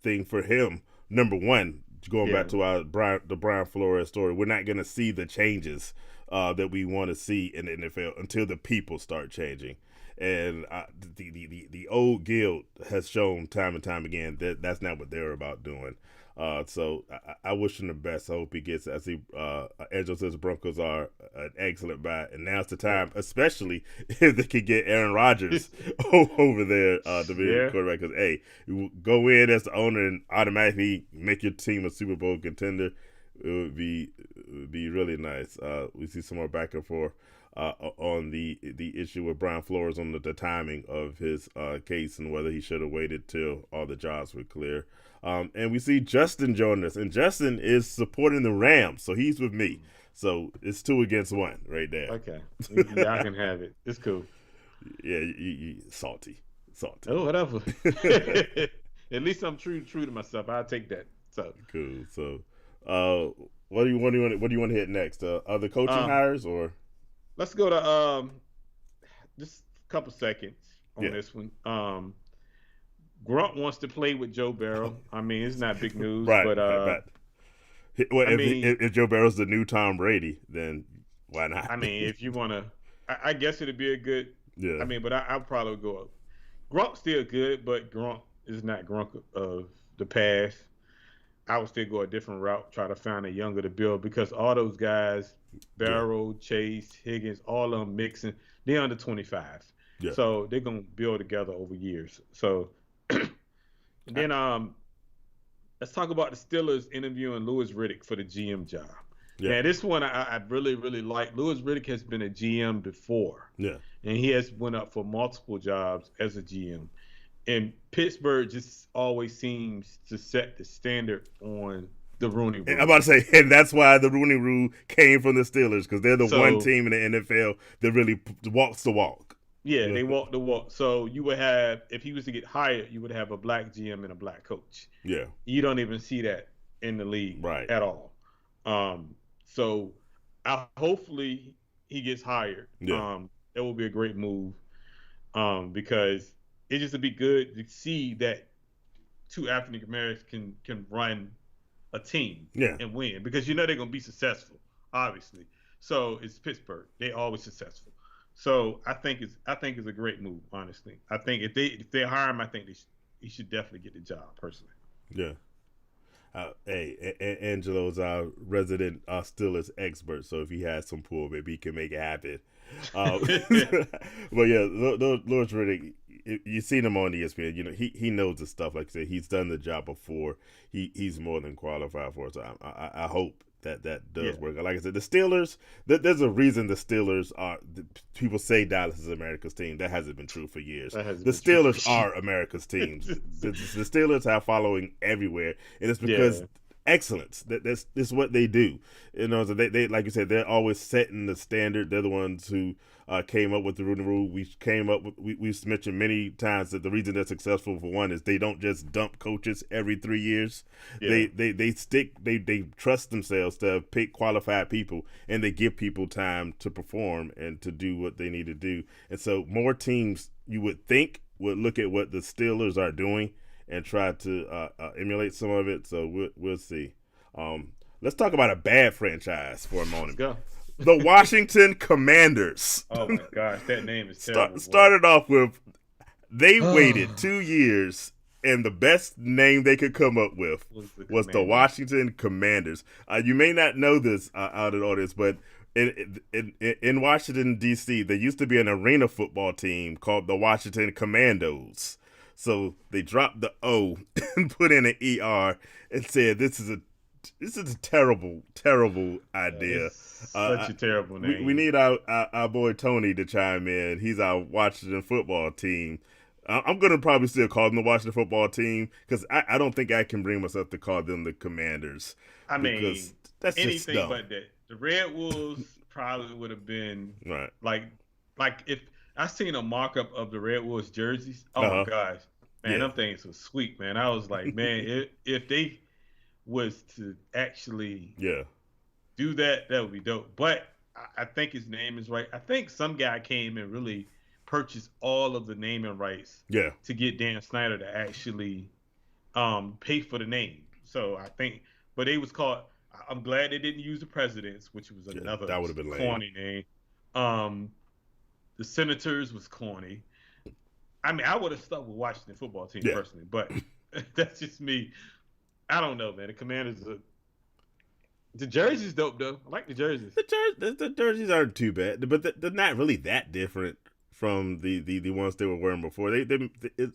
B: thing for him. Number one, going
A: yeah.
B: back to the Brian Flores story, we're not going to see the changes that we want to see in the NFL until the people start changing. And the old guild has shown time and time again that that's not what they're about doing. So I wish him the best. I hope he gets it. I see Angelo says the Broncos are an excellent buy, and now's the time, especially if they could get Aaron Rodgers over there to be
A: Yeah.
B: quarterback. Because hey, you go in as the owner and automatically make your team a Super Bowl contender. It would be really nice. We see some more back and forth on the issue with Brian Flores on the timing of his case and whether he should have waited till all the jobs were clear. And we see Justin joining us, and Justin is supporting the Rams, so he's with me. So it's 2 against 1 right there.
A: Okay. Y'all can have it. It's cool.
B: Yeah, you salty.
A: Oh, whatever. At least I'm true to myself. I'll take that. So
B: Cool. So, what do you want to hit next? Other coaching
A: um,
B: hires or
A: let's go to just a couple seconds on
B: yeah,
A: this one. Grunt wants to play with Joe Barrow. I mean, it's not big news,
B: right,
A: but
B: right. Well,
A: I mean,
B: if Joe Barrow's the new Tom Brady, then why not?
A: if you want to, I guess it'd be a good.
B: Yeah,
A: I mean, but I'll probably go up. Grunt's still good, but Grunt is not Grunt of the past. I would still go a different route, try to find a younger to build, because all those guys,
B: yeah,
A: Barrow, Chase, Higgins, all of them mixing, they're under 25.
B: yeah.
A: So they're gonna build together over years. So and then let's talk about the Steelers interviewing Louis Riddick for the GM job.
B: Yeah.
A: Now this one I really really like. Louis Riddick has been a GM before,
B: Yeah.
A: and he has went up for multiple jobs as a GM. And Pittsburgh just always seems to set the standard on the Rooney
B: I'm
A: Rule.
B: about to say, and that's why the Rooney Rule came from the Steelers, because they're the one
A: So
B: team in the NFL that really walks the walk.
A: yeah, they walk the walk. So you would have, if he was to get hired, you would have a black GM and a black coach.
B: Yeah.
A: You don't even see that in the league
B: Right.
A: at all. So hopefully he gets hired.
B: Yeah.
A: That will be a great move. Because it just would be good to see that two African Americans can run a team
B: Yeah.
A: and win, because they're going to be successful, obviously. So it's Pittsburgh; they always successful. So I think it's a great move, honestly. I think if they hire him, I think he should definitely get the job, personally.
B: Yeah. Hey, Angelo's our resident Steelers expert, so if he has some pull, maybe he can make it happen. But yeah, Louis Riddick, you've seen him on ESPN. He knows the stuff. Like I said, he's done the job before. He's more than qualified for it. So I hope that does work. Like I said, the Steelers. There's a reason the Steelers are. People say Dallas is America's team. That hasn't been true for years. The Steelers are America's team. the Steelers have following everywhere, and it's because excellence. That's what they do. So they like you said, they're always setting the standard. They're the ones who came up with the Rooney Rule. We've mentioned many times that the reason they're successful, for one, is they don't just dump coaches every 3 years. Yeah. They trust themselves to pick qualified people, and they give people time to perform and to do what they need to do. And so more teams, you would think, would look at what the Steelers are doing and try to emulate some of it. So we'll see. Let's talk about a bad franchise for a moment.
A: Let's go.
B: The Washington Commanders.
A: Oh my gosh, that name is terrible.
B: Started off with, they waited 2 years, and the best name they could come up with was the Washington Commanders. You may not know this out of the audience, but in Washington, D.C., there used to be an arena football team called the Washington Commandos. So they dropped the O and put in an ER and said, this is a terrible, terrible idea.
A: Such a terrible name.
B: We need our boy Tony to chime in. He's our Washington football team. I'm going to probably still call them the Washington football team, because I don't think I can bring myself to call them the Commanders.
A: I mean,
B: that's
A: anything
B: just
A: but that. The Red Wolves probably would have been
B: right.
A: Like if I seen a mock-up of the Red Wolves jerseys. Oh my gosh, man, them things was sweet, man. I was like, man, if they was to actually do that, that would be dope. But I think his name is right. I think some guy came and really purchased all of the naming rights to get Dan Snyder to actually pay for the name. So I think, but they was called, I'm glad they didn't use the Presidents, which was another
B: that would have been
A: corny name. The Senators was corny. I mean, I would have stuck with Washington football team personally, but that's just me. I don't know, man. The Commanders, the jerseys dope though. I like the jerseys.
B: The jerseys aren't too bad, but they're not really that different from the ones they were wearing before. It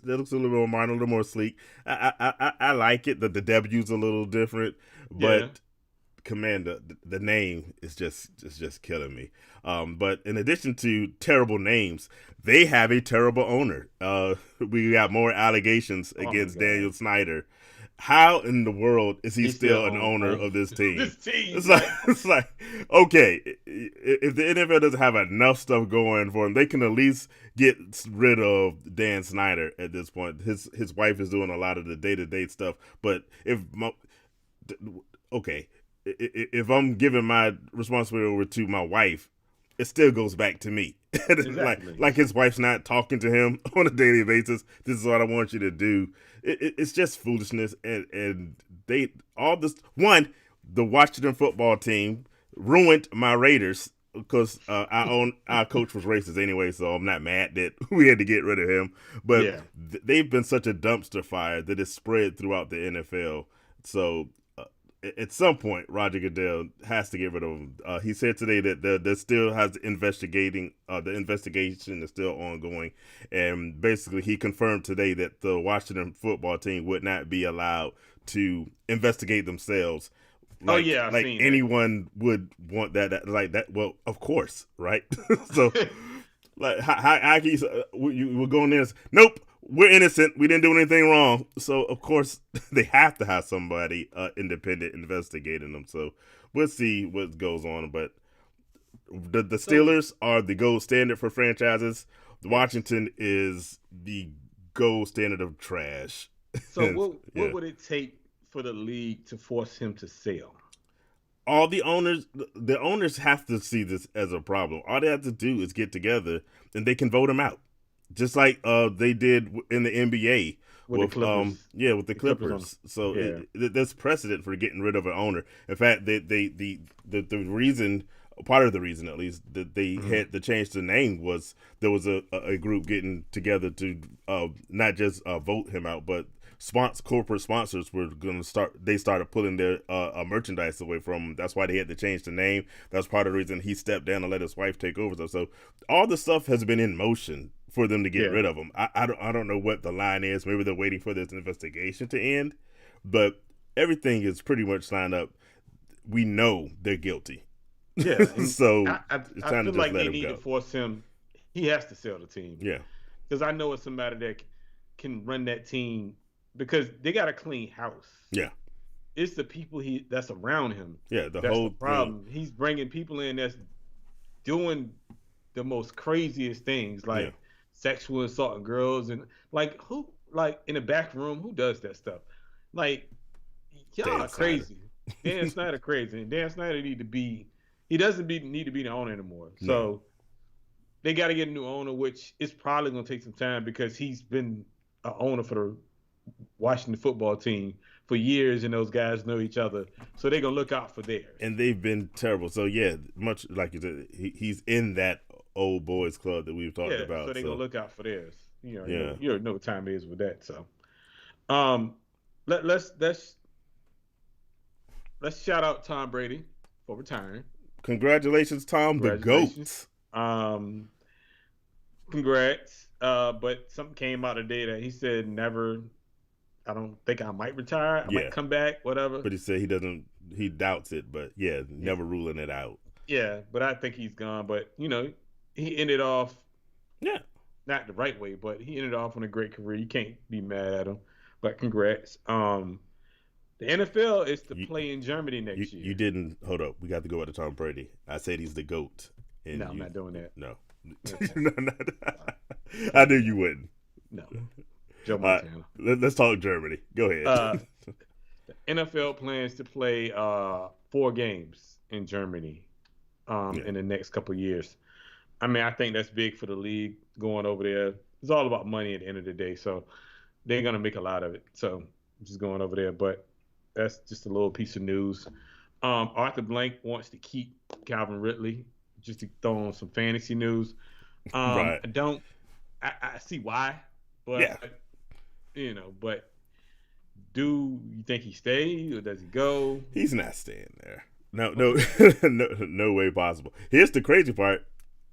B: looks a little more modern, a little more sleek. I like it. The W's a little different, but Commander, the name is just killing me. But in addition to terrible names, they have a terrible owner. We got more allegations against Daniel Snyder. How in the world is he still an owner of this team? It's like okay, if the NFL doesn't have enough stuff going for him, they can at least get rid of Dan Snyder at this point. His wife is doing a lot of the day-to-day stuff, but if I'm giving my responsibility over to my wife, it still goes back to me.
A: Exactly.
B: like his wife's not talking to him on a daily basis. This is what I want you to do. It's just foolishness, and the Washington football team ruined my Raiders, because our coach was racist anyway, so I'm not mad that we had to get rid of him. But they've been such a dumpster fire that it's spread throughout the NFL. So at some point, Roger Goodell has to get rid of him. He said today that there still has the investigation is still ongoing, and basically he confirmed today that the Washington football team would not be allowed to investigate themselves
A: Oh yeah, I've
B: like
A: seen
B: anyone would want like that. Well, of course, right? So,
A: that.
B: like, how can you were going there? Nope, we're innocent. We didn't do anything wrong. So, of course, they have to have somebody independent investigating them. So, we'll see what goes on. But the
A: So
B: Steelers are the gold standard for franchises.
A: yes.
B: Washington is the gold standard of trash.
A: So what
B: Yeah.
A: would it take for the league to force him to sell?
B: All the owners have to see this as a problem. All they have to do is get together and they can vote him out, just like they did in the NBA
A: With the Clippers,
B: with the
A: the Clippers on,
B: Clippers. So
A: yeah,
B: there's precedent for getting rid of an owner. In fact, the reason, part of the reason at least, that they
A: hmm
B: had to change the name was there was a group getting together to not just vote him out, but corporate sponsors were going to start. They started pulling their merchandise away from him. That's why they had to change the name. That's part of the reason he stepped down and let his wife take over. So all the stuff has been in motion for them to get
A: yeah,
B: rid of him. I don't know what the line is. Maybe they're waiting for this investigation to end, but everything is pretty much lined up. We know they're guilty,
A: yeah. And
B: so
A: I, I
B: it's
A: I
B: time to
A: feel
B: just
A: like
B: let
A: they
B: him
A: need to
B: go.
A: force him. He has to sell the team
B: Yeah,
A: because I know it's somebody that can run that team because they got a clean house.
B: yeah,
A: It's the people that's around him.
B: yeah. The
A: That's the
B: whole
A: problem. He's bringing people in that's doing the most craziest things,
B: yeah,
A: like sexual assaulting girls and like who, like in the back room, who does that stuff? Like y'all
B: Dan
A: are
B: Snyder.
A: crazy. Dan Snyder crazy, and Dan Snyder he doesn't need to be the owner anymore.
B: No,
A: So they got to get a new owner, which is probably going to take some time because he's been an owner for the Washington football team for years, and those guys know each other, so they're gonna look out for theirs.
B: and they've been terrible. So yeah, much like you said, he's in that old boys club that we've talked
A: Yeah, so
B: about.
A: they're gonna
B: So
A: look out for theirs.
B: yeah,
A: You know what time it is with that. So, um, let's shout out Tom Brady for retiring.
B: congratulations, Tom, the
A: Congratulations.
B: goat.
A: Um, congrats. But something came out today that he said never. I don't think I might retire. I might
B: Yeah,
A: come back. Whatever.
B: but he said he doesn't. He doubts it, but yeah,
A: Yeah,
B: never ruling it out.
A: yeah. But I think he's gone. But he ended off
B: Yeah,
A: not the right way, but he ended off on a great career. You can't be mad at him. But congrats. The NFL is to
B: you
A: play in Germany next
B: you
A: year.
B: didn't hold up. We got to go back to Tom Brady. I said he's the goat,
A: No,
B: and
A: I'm
B: you
A: not doing that.
B: no.
A: Okay.
B: No, no. I
A: Can't
B: knew
A: do
B: you
A: that.
B: wouldn't.
A: No. Joe
B: All right,
A: Montana.
B: let's talk Germany. Go ahead.
A: The NFL plans to play 4 games in Germany
B: Yeah,
A: in the next couple of years. I mean, I think that's big for the league going over there. It's all about money at the end of the day, so they're gonna make a lot of it. So just going over there, but that's just a little piece of news. Arthur Blank wants to keep Calvin Ridley, just to throw on some fantasy news.
B: right.
A: I don't, I see why,
B: Yeah,
A: but but do you think he stays or does he go?
B: he's not staying there. No, no,
A: Okay.
B: no way possible. Here's the crazy part.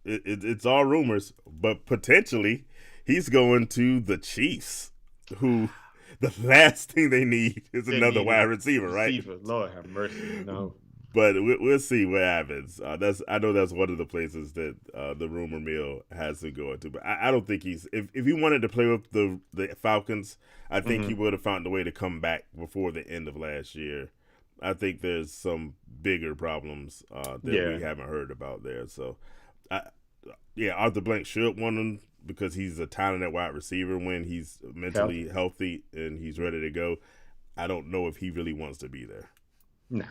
B: It's all rumors, but potentially he's going to the Chiefs, who the last thing they need is
A: They
B: another
A: need a
B: wide receiver, right?
A: receiver. Lord have mercy. No.
B: But we'll see what happens. I know that's one of the places that the rumor mill has to go into. But I don't think he's if he wanted to play with the Falcons, I think he
A: hmm
B: would have found a way to come back before the end of last year. I think there's some bigger problems that
A: Yeah.
B: we haven't heard about there. So, I, yeah, Arthur Blank should want him because he's a talented wide receiver when he's mentally
A: Healthy.
B: healthy and he's ready to go. I don't know if he really wants to be there.
A: No.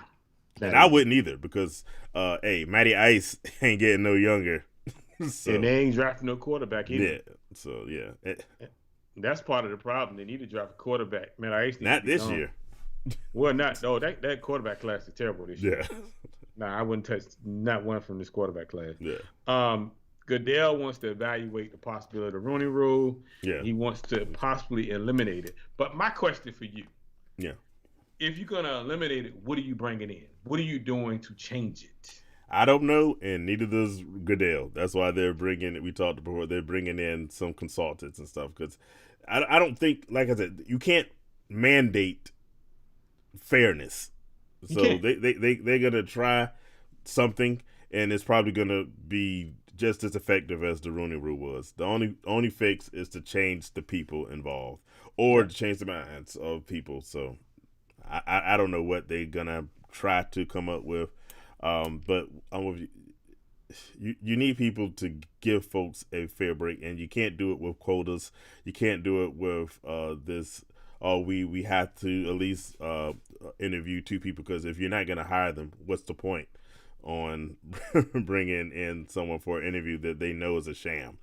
B: And
A: Not
B: I
A: even.
B: wouldn't either because, hey, Matty Ice ain't getting no younger.
A: And
B: So,
A: they ain't drafting no quarterback either.
B: yeah. So, yeah.
A: That's part of the problem. They need to draft a quarterback. Man, I need to
B: Not
A: be
B: this
A: gone.
B: year.
A: Well, not no. That quarterback class is terrible this year.
B: Yeah.
A: Nah, I wouldn't touch not one from this quarterback class.
B: Yeah.
A: Goodell wants to evaluate the possibility of the Rooney Rule.
B: Yeah.
A: He wants to possibly eliminate it. But my question for you:
B: Yeah.
A: if you're gonna eliminate it, what are you bringing in? What are you doing to change it?
B: I don't know, and neither does Goodell. That's why they're bringing, we talked before, they're bringing in some consultants and stuff because I don't think, like I said, you can't mandate fairness.
A: You
B: So
A: can't.
B: they're gonna try something, and it's probably gonna be just as effective as the Rooney Rule was. The only fix is to change the people involved, or
A: Yep.
B: to change the minds of people. So I don't know what they're gonna try to come up with, but I'm with you. You need people to give folks a fair break, and you can't do it with quotas. You can't do it with this. Oh, we have to at least interview 2 people, because if you're not going to hire them, what's the point on bringing in someone for an interview that they know is a sham?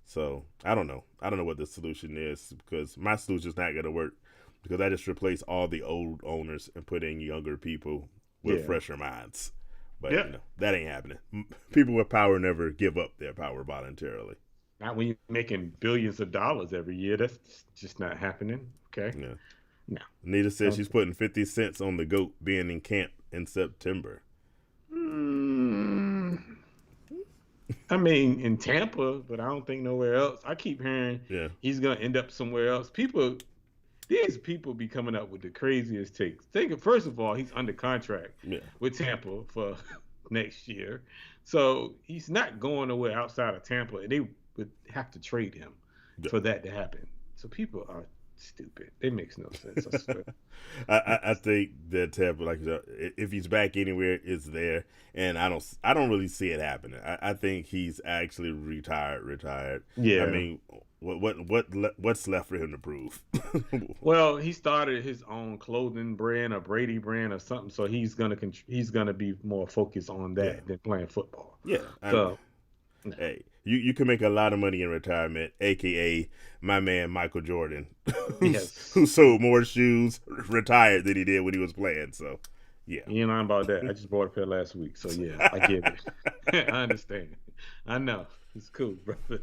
B: So I don't know. I don't know what the solution is, because my solution is not going to work, because I just replace all the old owners and put in younger people with fresher minds. But
A: Yeah.
B: that ain't happening. People with power never give up their power voluntarily.
A: Not when you're making billions of dollars every year. That's just not happening. Okay.
B: Yeah.
A: No.
B: Nita says she's putting 50 cents on the GOAT being in camp in September.
A: I mean, in Tampa, but I don't think nowhere else. I keep hearing he's gonna end up somewhere else. These people be coming up with the craziest takes. First of all, he's under contract with Tampa for next year, so he's not going nowhere outside of Tampa, and they would have to trade him for that to happen. So people are stupid. It makes no sense. I swear.
B: I think that Tampa, like, if he's back anywhere, it's there, and I don't really see it happening. I think he's actually retired.
A: Yeah.
B: I mean, what's left for him to prove?
A: Well, he started his own clothing brand, or Brady brand, or something. So he's gonna be more focused on that than playing football.
B: Yeah.
A: So,
B: hey, you can make a lot of money in retirement, aka my man Michael Jordan, who sold more shoes retired than he did when he was playing. So, yeah.
A: You know about that. I just bought a pair last week, so yeah, I get it. I understand. I know. It's cool, brother.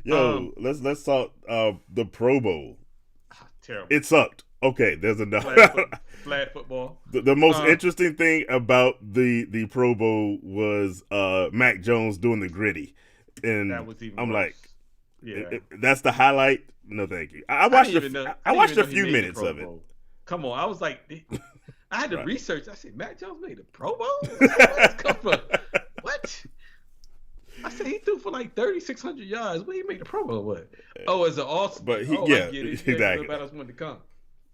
B: Yo, let's talk the Pro Bowl.
A: Terrible.
B: It sucked. Okay, there's enough.
A: Flag football.
B: The most interesting thing about the Pro Bowl was Mac Jones doing the gritty, and
A: that was even
B: I'm
A: worse.
B: Like, that's the highlight. No, thank you. I watched a few minutes of it.
A: Come on, I was like, I had to research. I said, Mac Jones made the Pro Bowl. Where's come from? What? I said he threw for like 3,600 yards. Where he make the Pro Bowl? What? Oh, as an awesome.
B: But I get it.
A: Exactly. Everybody else wanted to come.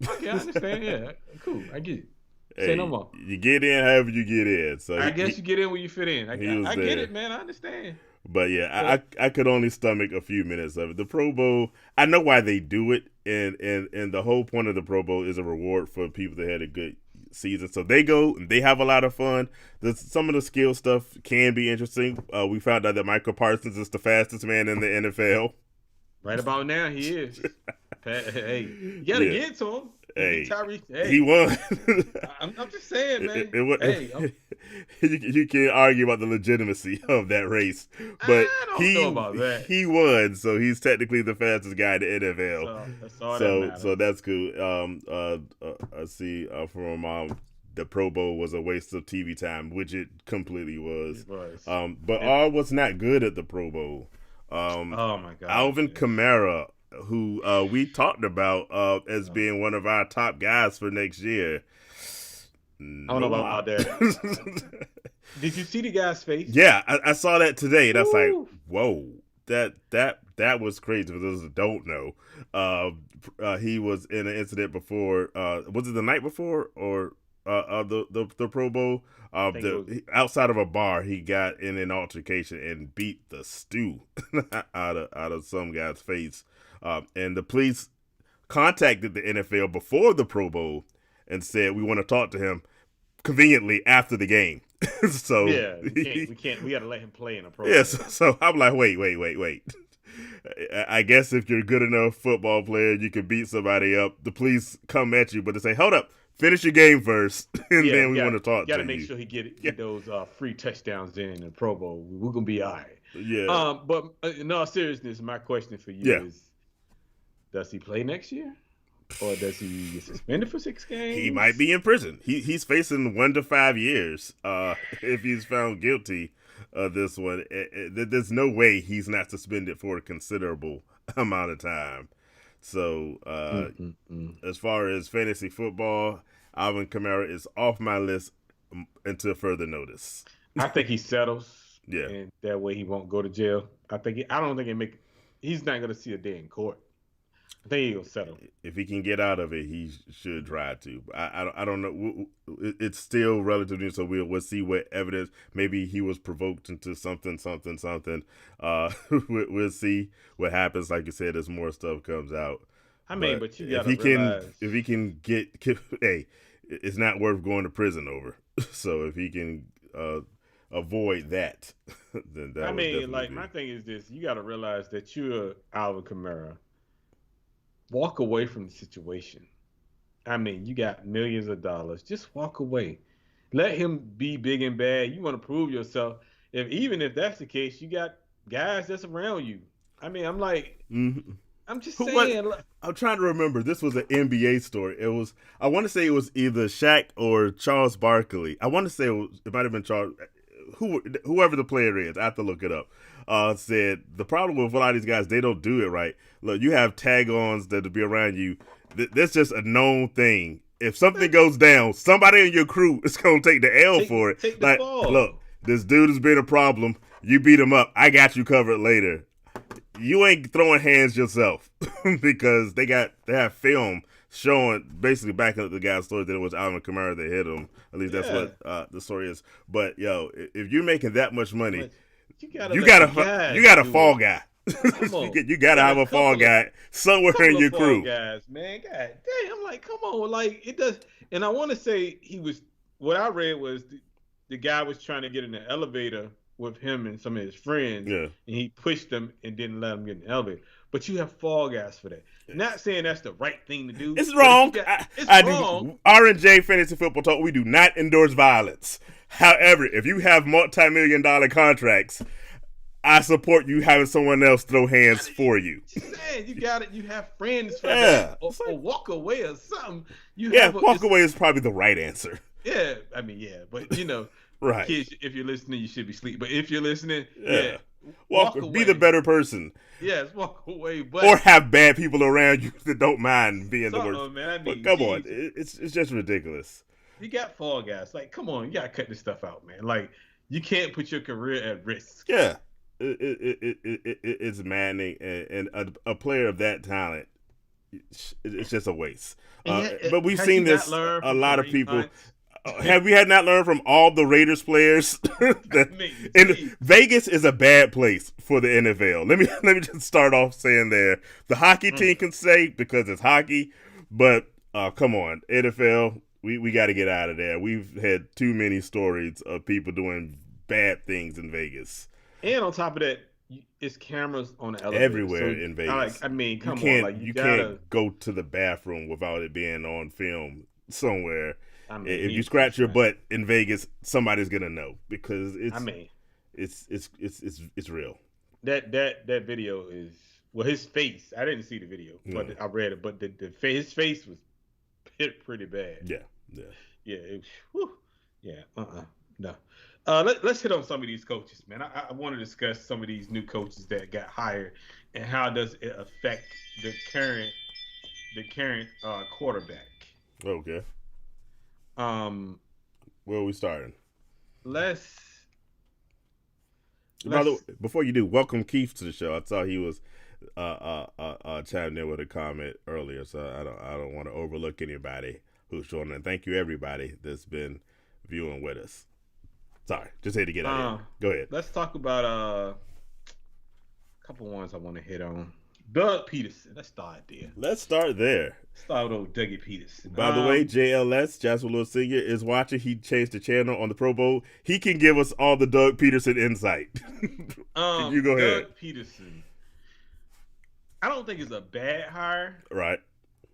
A: Okay, I understand. Yeah, cool. I get it. Say no more.
B: You get in however you get in. So
A: I guess you get in where you fit in. I get it, man. I understand.
B: But yeah, I could only stomach a few minutes of it. The Pro Bowl, I know why they do it, and the whole point of the Pro Bowl is a reward for people that had a good season. So they go and they have a lot of fun. Some of the skill stuff can be interesting. We found out that Michael Parsons is the fastest man in the NFL.
A: Right about now, he is. Hey, you gotta get to him.
B: Hey, he won.
A: I'm just saying, man.
B: You can't argue about the legitimacy of that race, but
A: I don't know about that.
B: He won, so he's technically the fastest guy in the NFL.
A: That's all that matters.
B: So that's cool. I see from the Pro Bowl was a waste of TV time, which it completely was.
A: It was.
B: But all was not good at the Pro Bowl.
A: Oh my God,
B: Alvin Kamara, who we talked about as being one of our top guys for next year.
A: I don't know about that. Did you see the guy's face?
B: Yeah, I saw that today. That's like, whoa, that was crazy. For those that don't know, he was in an incident before. Was it the night before or the Pro Bowl? Outside of a bar, he got in an altercation and beat the stew out of some guy's face. And the police contacted the NFL before the Pro Bowl and said, we want to talk to him, conveniently after the game. So
A: yeah, we can't. We got to let him play in a Pro Bowl.
B: Yes. So I'm like, wait. I guess if you're a good enough football player, you can beat somebody up. The police come at you, but they say, hold up. Finish your game first, and then we want to talk to you.
A: Got to make sure he get those free touchdowns in the Pro Bowl. We're gonna be all right.
B: Yeah.
A: But in all seriousness, my question for you is: does he play next year, or does he get suspended for 6 games?
B: He might be in prison. He's facing 1 to 5 years if he's found guilty of this one. There's no way he's not suspended for a considerable amount of time. So as far as fantasy football, Alvin Kamara is off my list until further notice.
A: I think he settles,
B: Yeah.
A: and that way he won't go to jail. I don't think he's not gonna see a day in court. I think he'll settle.
B: If he can get out of it, he should try to. I don't know. It's still relatively new, so we'll see what evidence. Maybe he was provoked into something. We'll see what happens. Like you said, as more stuff comes out.
A: But you gotta realize
B: if he can get, hey, it's not worth going to prison over. So if he can avoid that, then that.
A: My thing is this: you gotta realize that you're Alvin Kamara. Walk away from the situation. You got millions of dollars. Just walk away. Let him be big and bad. You want to prove yourself. Even if that's the case, you got guys that's around you. I'm just saying.
B: I'm trying to remember. This was an NBA story. I want to say it was either Shaq or Charles Barkley. I want to say it might have been Charles. Whoever the player is, I have to look it up. Said the problem with a lot of these guys, they don't do it right. Look, you have tag-ons that'll be around you. That's just a known thing. If something goes down, somebody in your crew is gonna take the L for it.
A: Take the fall.
B: Look, this dude has been a problem. You beat him up. I got you covered later. You ain't throwing hands yourself because they have film showing, basically backing up the guy's story that it was Alvin Kamara that hit him. At least that's what the story is. But if you're making that much money, you got a fall guy. You gotta have a fall guy somewhere in your crew.
A: Guys, man, god damn! I'm like, come on, like it does. And I want to say what I read was the guy was trying to get in the elevator with him and some of his friends, and he pushed them and didn't let him get in the elevator. But you have fall guys for that. Yes. Not saying that's the right thing to do.
B: It's wrong.
A: It's wrong.
B: R&J Fantasy Football Talk, we do not endorse violence. However, if you have multi-million-dollar contracts, I support you having someone else throw hands for you.
A: Saying you got it. You have friends for that, or walk away or something.
B: Walk away is probably the right answer.
A: Yeah, but
B: right.
A: Kids, if you're listening, you should be asleep. But if you're listening,
B: walk away. Be the better person.
A: Yes, walk away. But
B: or have bad people around you that don't mind being the worst.
A: Man,
B: but come on, it's just ridiculous.
A: You got fall guys. Like, come on, you gotta cut this stuff out, man. Like, you can't put your career at risk.
B: Yeah. It's maddening, and a player of that talent, it's just a waste. But we've seen this a lot of people. Have we not learned from all the Raiders players? Vegas is a bad place for the NFL. Let me just start off saying there. The hockey team can say because it's hockey, but come on, NFL, we got to get out of there. We've had too many stories of people doing bad things in Vegas.
A: And on top of that, it's cameras on the elevator.
B: Everywhere in Vegas.
A: Come on. You
B: can't go to the bathroom without it being on film somewhere. If you scratch your butt in Vegas, somebody's gonna know because it's real.
A: That video is his face. I didn't see the video, but I read it. But his face was pretty bad. No. Let's hit on some of these coaches, man. I want to discuss some of these new coaches that got hired and how does it affect the current quarterback.
B: Okay. Where are we starting?
A: By the way,
B: before you do, welcome Keith to the show. I saw he was chatting there with a comment earlier, so I don't want to overlook anybody who's joining. And thank you everybody that's been viewing with us. Sorry, just had to get out of here. Go ahead.
A: Let's talk about a couple ones I want to hit on. Doug Peterson. Let's start there.
B: Let's start there.
A: Start with old Dougie Peterson.
B: By the way, JLS, Jasper Lewis Sr. is watching. He changed the channel on the Pro Bowl. He can give us all the Doug Peterson insight. You go ahead.
A: Doug Peterson. I don't think it's a bad hire.
B: Right.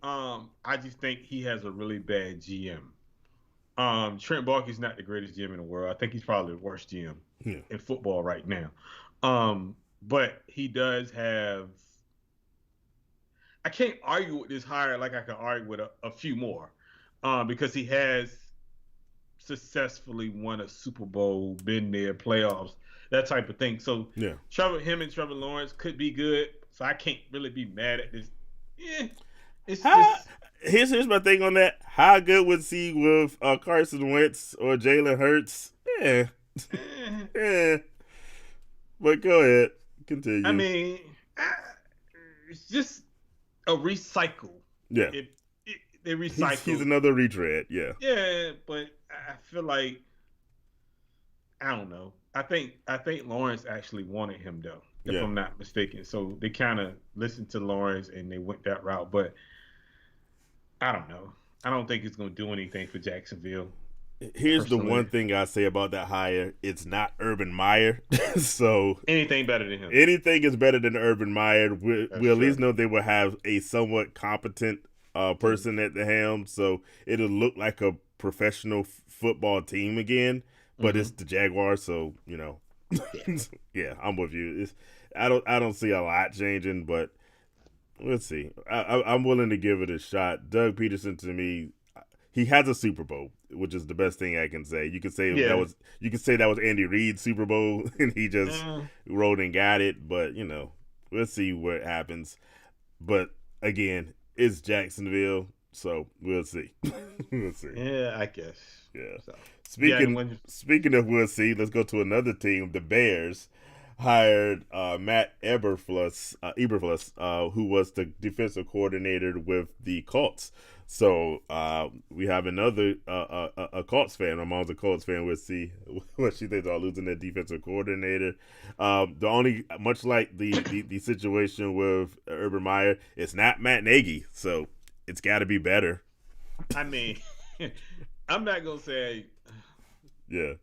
A: I just think he has a really bad GM. Trent Baalke's not the greatest GM in the world. I think he's probably the worst GM in football right now. But he does have. I can't argue with this hire like I can argue with a few more, because he has successfully won a Super Bowl, been there, playoffs, that type of thing. So him and Trevor Lawrence could be good. So I can't really be mad at this. It's
B: How,
A: just
B: here's my thing on that. How good was he with Carson Wentz or Jalen Hurts? Yeah,
A: eh,
B: yeah. But go ahead,
A: I
B: continue.
A: mean, it's just a recycle.
B: Yeah,
A: It, they
B: he's
A: recycle.
B: another retread. Yeah,
A: Yeah, but I feel like I don't know. I think Lawrence actually wanted him though, if
B: yeah.
A: I'm not mistaken. So they kind of listened to Lawrence and they went that route. But I don't know. I don't think it's going to do anything for Jacksonville
B: Here's the one
A: personally.
B: thing I say about that hire: it's not Urban Meyer, so
A: Anything better than him?
B: anything is better than Urban Meyer.
A: That's
B: We at least
A: true.
B: know they will have a somewhat competent
A: Mm,
B: person at the helm, so it'll look like a professional football team again. But it's
A: mm-hmm.
B: the Jaguars, so
A: Yeah.
B: yeah, I'm with you. I don't see a lot changing, but let's see. I'm willing to give it a shot. Doug Peterson to me, he has a Super Bowl, which is the best thing I can say.
A: Yeah.
B: You can say that was Andy Reid's Super Bowl, and he just
A: Mm,
B: rode and got it. But let's see what happens. But again, it's Jacksonville, so we'll see. We'll see.
A: yeah, I guess.
B: Yeah.
A: So yeah, the
B: Speaking
A: one.
B: speaking of we'll see, let's go to another team. The Bears hired Matt Eberflus, who was the defensive coordinator with the Colts. So we have another a Colts fan. My mom's a Colts fan. We'll see what she thinks about losing their defensive coordinator. The only much like the situation with Urban Meyer, it's not Matt Nagy, so it's got to be better.
A: I mean, I'm not gonna say
B: Yeah.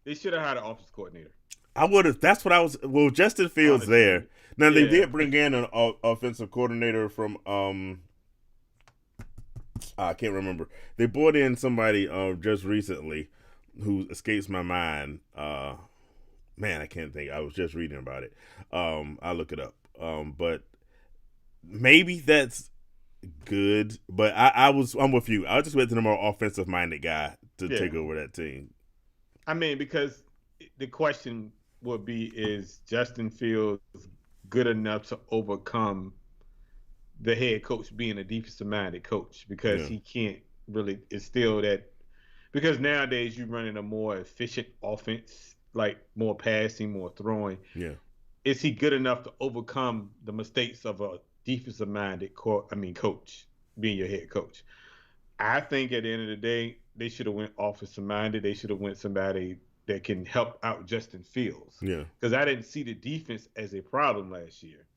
A: they should have had an office coordinator.
B: I would have. That's what I was. Well, Justin Fields there.
A: Honestly,
B: Now they
A: yeah.
B: did bring in an offensive coordinator from I can't remember. They brought in somebody just recently who escapes my mind. Man, I can't think. I was just reading about it. I'll look it up. But maybe that's good. But I'm with you. I just went to the more offensive minded guy to
A: Yeah.
B: take over that team.
A: I mean, because the question would be: Is Justin Fields good enough to overcome the head coach being a defensive minded coach? Because
B: Yeah,
A: he can't really instill that. Because nowadays you're running a more efficient offense, like more passing, more throwing.
B: yeah,
A: Is he good enough to overcome the mistakes of a defensive minded coach being your head coach? I think at the end of the day, they should have went offensive minded. They should have went somebody that can help out Justin Fields.
B: yeah.
A: Because I didn't see the defense as a problem last year.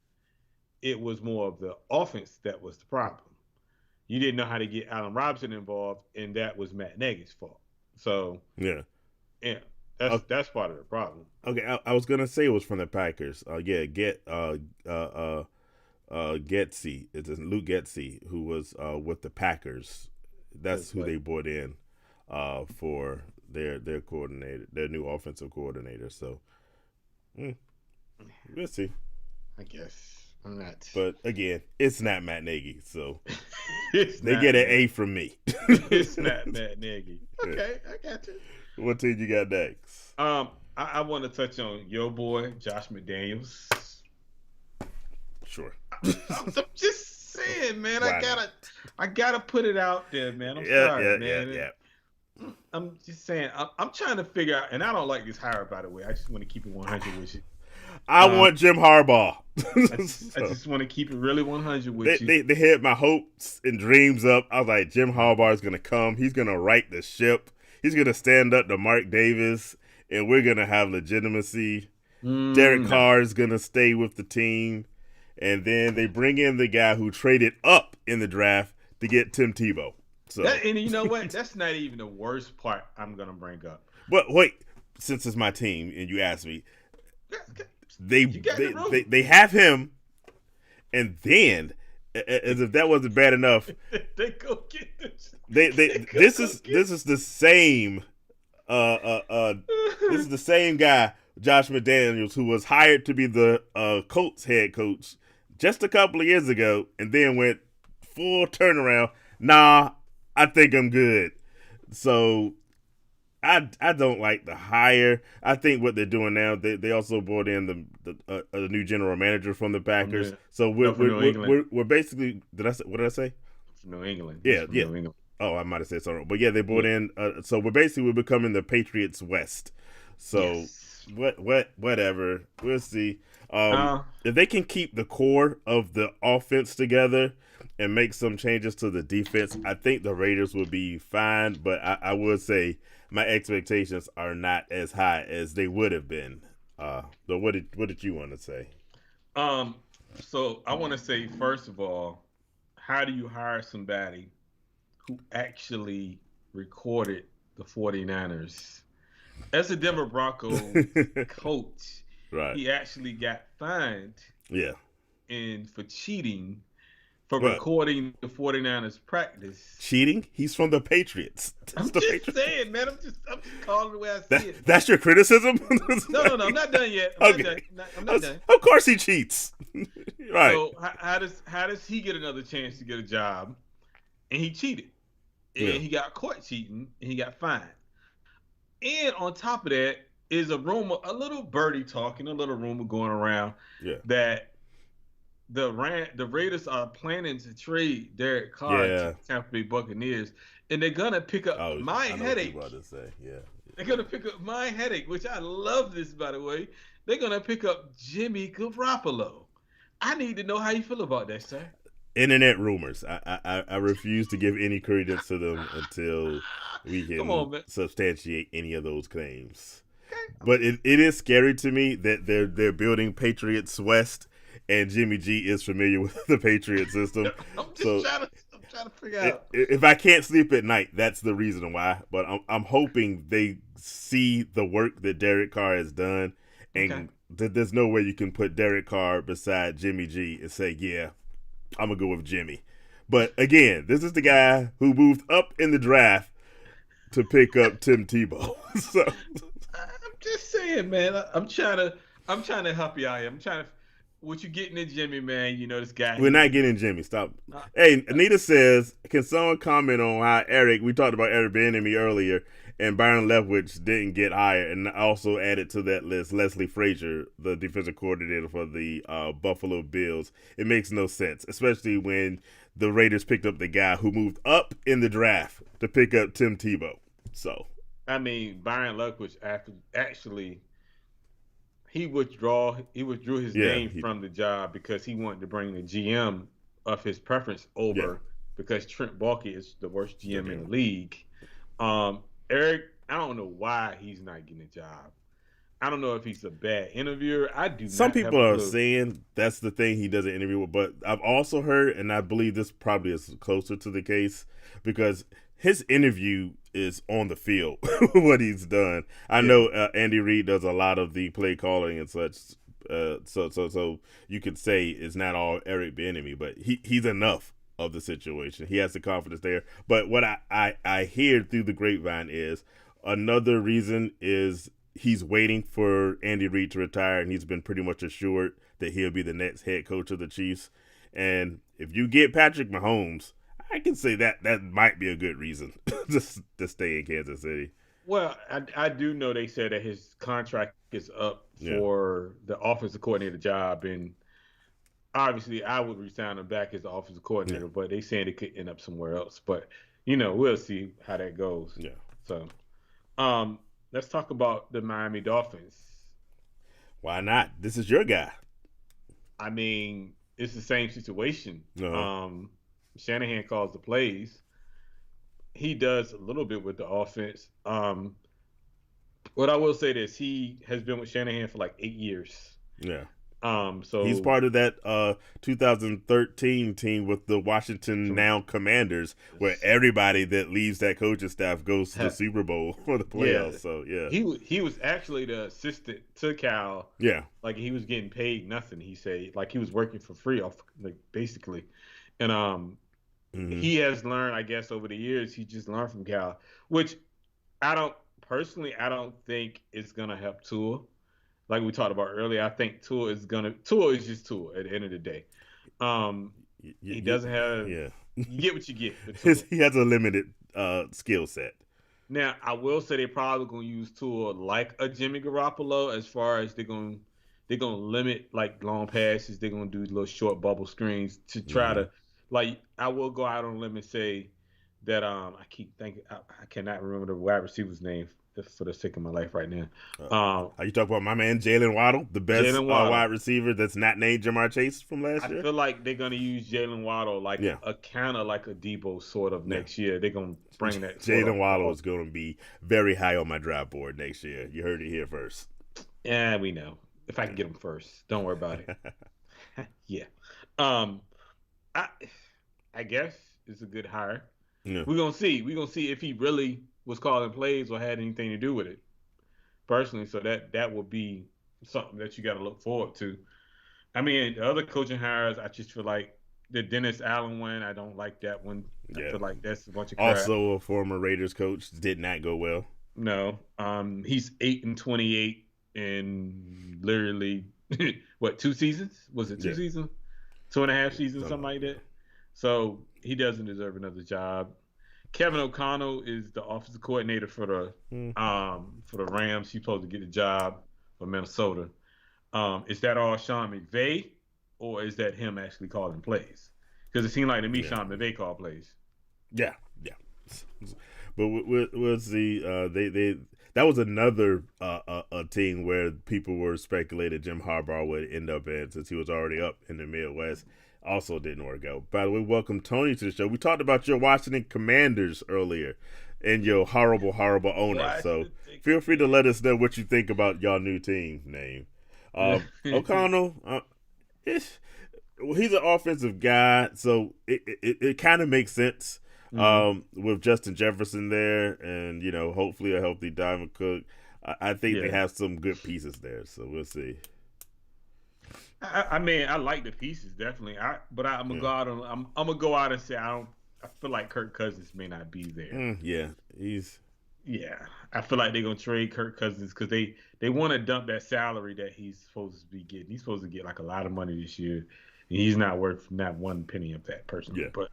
A: It was more of the offense that was the problem. You didn't know how to get Allen Robinson involved, and that was Matt Nagy's fault. So
B: Yeah.
A: yeah,
B: Uh,
A: that's part of the problem.
B: Okay, I was gonna say it was from the Packers. Yeah, Getsy. It's Luke Getsy who was with the Packers. That's who
A: But
B: they brought in for their coordinator, their new offensive coordinator. So we'll see.
A: I guess I'm not.
B: But again, it's not Matt Nagy, so
A: It's
B: they
A: not
B: get an
A: Matt.
B: A from me.
A: It's not Matt Nagy. Okay, I got you.
B: What team you got next?
A: I want to touch on your boy Josh McDaniels.
B: Sure.
A: I'm just saying, man.
B: Why not?
A: I gotta put it out there, man. I'm
B: Yeah,
A: sorry,
B: yeah, yeah,
A: man.
B: yeah.
A: I'm just saying. I'm trying to figure out, and I don't like this hire, by the way. I just want to keep it 100 with you.
B: I want Jim Harbaugh.
A: I
B: So,
A: just want to keep it really 100
B: they,
A: with you.
B: they they had my hopes and dreams up. I was like, Jim Harbaugh is gonna come. He's gonna right the ship. He's gonna stand up to Mark Davis, and we're gonna have legitimacy. Derek
A: No.
B: Carr is gonna stay with the team, and then they bring in the guy who traded up in the draft to get Tim Tebow. So,
A: And you know what? That's not even the worst part I'm gonna bring up.
B: but wait, since it's my team and you asked me,
A: Yeah, okay.
B: they
A: You got
B: they
A: the room.
B: they have him, and then as if that wasn't bad enough,
A: They go get this.
B: they this is the same this is the same guy, Josh McDaniels, who was hired to be the Colts head coach just a couple of years ago, and then went full turnaround. Nah, I think I'm good. So I don't like the hire. I think what they're doing now, they also brought in a new general manager from the Packers. So
A: from New England.
B: we're basically what did I say?
A: From New England. He's
B: Yeah,
A: from
B: yeah.
A: New England.
B: Oh, I might have said something, but yeah, they brought in. So we're becoming the Patriots West. So
A: Yes.
B: whatever. We'll see.
A: Uh,
B: If they can keep the core of the offense together and make some changes to the defense, I think the Raiders will be fine. But I would say my expectations are not as high as they would have been. But what did you want to say?
A: um, so I want to say first of all, how do you hire somebody who actually recorded the 49ers? As a Denver Bronco coach,
B: Right.
A: he actually got fined
B: Yeah.
A: and for cheating for
B: What?
A: recording the 49ers practice.
B: Cheating? He's from the Patriots.
A: I'm just saying, man. I'm just calling the way I see it.
B: That's your criticism?
A: No. I'm not done yet. I'm not done.
B: Of course he cheats. Right.
A: So how does he get another chance to get a job? And he cheated. And he got caught cheating and he got fined. And on top of that is a rumor, a little birdie talking, a little rumor going around that the Raiders are planning to trade Derek Carr to the Tampa Bay Buccaneers, and they're gonna pick up my headache. They're gonna pick up my headache, which I love this, by the way. They're gonna pick up Jimmy Garoppolo. I need to know how you feel about that, sir.
B: Internet rumors. I refuse to give any credence to them until we can substantiate any of those claims. Okay. But it is scary to me that they're building Patriots West, and Jimmy G is familiar with the Patriot system.
A: I'm trying to figure out.
B: If I can't sleep at night, that's the reason why. But I'm hoping they see the work that Derek Carr has done, and that there's no way you can put Derek Carr beside Jimmy G and say, yeah, I'm going to go with Jimmy. But again, this is the guy who moved up in the draft to pick up Tim Tebow. So
A: I'm just saying, man. I'm trying to help you out here. I'm trying to. What you getting in Jimmy, man? You know this guy.
B: We're not getting Jimmy. Stop. Hey, Anita says, can someone comment on how we talked about Eric Bieniemy earlier, and Byron Leftwich didn't get hired, and also added to that list Leslie Frazier, the defensive coordinator for the Buffalo Bills. It makes no sense, especially when the Raiders picked up the guy who moved up in the draft to pick up Tim Tebow. So,
A: I mean, Byron Leftwich actually. He withdrew his name from the job because he wanted to bring the GM of his preference over because Trent Baalke is the worst GM in the league. Eric, I don't know why he's not getting a job. I don't know if he's a bad interviewer.
B: Some people are saying that's the thing, he doesn't interview with, but I've also heard, and I believe this probably is closer to the case, because his interview is on the field, what he's done. I know Andy Reid does a lot of the play calling and such, so you could say it's not all Eric Bieniemy, but he's enough of the situation. He has the confidence there. But what I hear through the grapevine is another reason is he's waiting for Andy Reid to retire, and he's been pretty much assured that he'll be the next head coach of the Chiefs. And if you get Patrick Mahomes, I can say that might be a good reason just to stay in Kansas City.
A: Well, I do know they said that his contract is up for the offensive coordinator job, and obviously I would resign him back as the offensive coordinator, but they saying it could end up somewhere else. But, we'll see how that goes.
B: Yeah.
A: So, let's talk about the Miami Dolphins.
B: Why not? This is your guy.
A: I mean, it's the same situation.
B: Uh-huh.
A: Shanahan calls the plays. He does a little bit with the offense. What I will say is he has been with Shanahan for like 8 years.
B: Yeah.
A: So
B: he's part of that 2013 team with the Washington now Commanders, where everybody that leaves that coaching staff goes to the Super Bowl for the playoffs. So
A: he was actually the assistant to Cal.
B: Yeah,
A: like he was getting paid nothing. He said like he was working for free off basically, and he has learned, I guess, over the years. He just learned from Cal, which I don't think it's gonna help Tua. Like we talked about earlier, I think Tua is just Tua at the end of the day. He doesn't have.
B: Yeah,
A: You get what you get.
B: He has a limited skill set.
A: Now, I will say they're probably gonna use Tua like a Jimmy Garoppolo as far as they're gonna limit like long passes. They're gonna do little short bubble screens to try
B: Mm-hmm.
A: to like. I will go out on a limb and say that I keep thinking I cannot remember the wide receiver's name for the sake of my life right now.
B: Are you talking about my man Jaylen Waddle, the best
A: Jaylen Waddle.
B: wide receiver that's not named Jamar Chase from
A: I
B: last year?
A: feel like they're gonna use Jaylen Waddle like
B: Yeah,
A: a kind of like a Debo sort of
B: yeah.
A: next year. They're gonna bring that sort of
B: Jaylen Waddle
A: off.
B: is going to be very high on my draft board next year. You heard it here first.
A: Yeah, we know. If I can get him first, don't worry about it. Yeah. Um, I I guess it's a good hire.
B: Yeah,
A: We're gonna see. We're gonna see if he really was calling plays or had anything to do with it personally. So that will be something that you got to look forward to. I mean, the other coaching hires, I just feel like the Dennis Allen one. I don't like that one. I
B: yeah.
A: feel like that's a bunch of crap.
B: Also, a former Raiders coach did not go well.
A: No. He's 8-28 in literally what 2 seasons? Was it two
B: Yeah,
A: seasons? 2.5 seasons,
B: something
A: something
B: like
A: like
B: that.
A: that. So he doesn't deserve another job. Kevin O'Connell is the offensive coordinator for the Rams. He's supposed to get the job for Minnesota. Is that all Sean McVay, or is that him actually calling plays? Because it seemed like to me
B: Yeah,
A: Sean McVay called plays.
B: yeah, yeah. But we'll see. They that was another a team where people were speculated Jim Harbaugh would end up in since he was already up in the Midwest. Also didn't work out. By the way, welcome Tony to the show. We talked about your Washington Commanders earlier and your horrible owner. So
A: Washington.
B: feel free to let us know what you think about your new team name. O'Connell, he's an offensive guy, so it kind of makes sense
A: Mhm.
B: with Justin Jefferson there, and hopefully a healthy Dalvin Cook. I think they
A: Yeah.
B: have some good pieces there, so we'll see.
A: I mean, I like the pieces definitely. But I'm gonna
B: Yeah,
A: go out on. I'm gonna go out and say I don't. I feel like Kirk Cousins may not be there.
B: yeah, he's
A: Yeah, I feel like they're gonna trade Kirk Cousins because they want to dump that salary that he's supposed to be getting. He's supposed to get like a lot of money this year, and he's not worth not one penny of that personally.
B: yeah,
A: But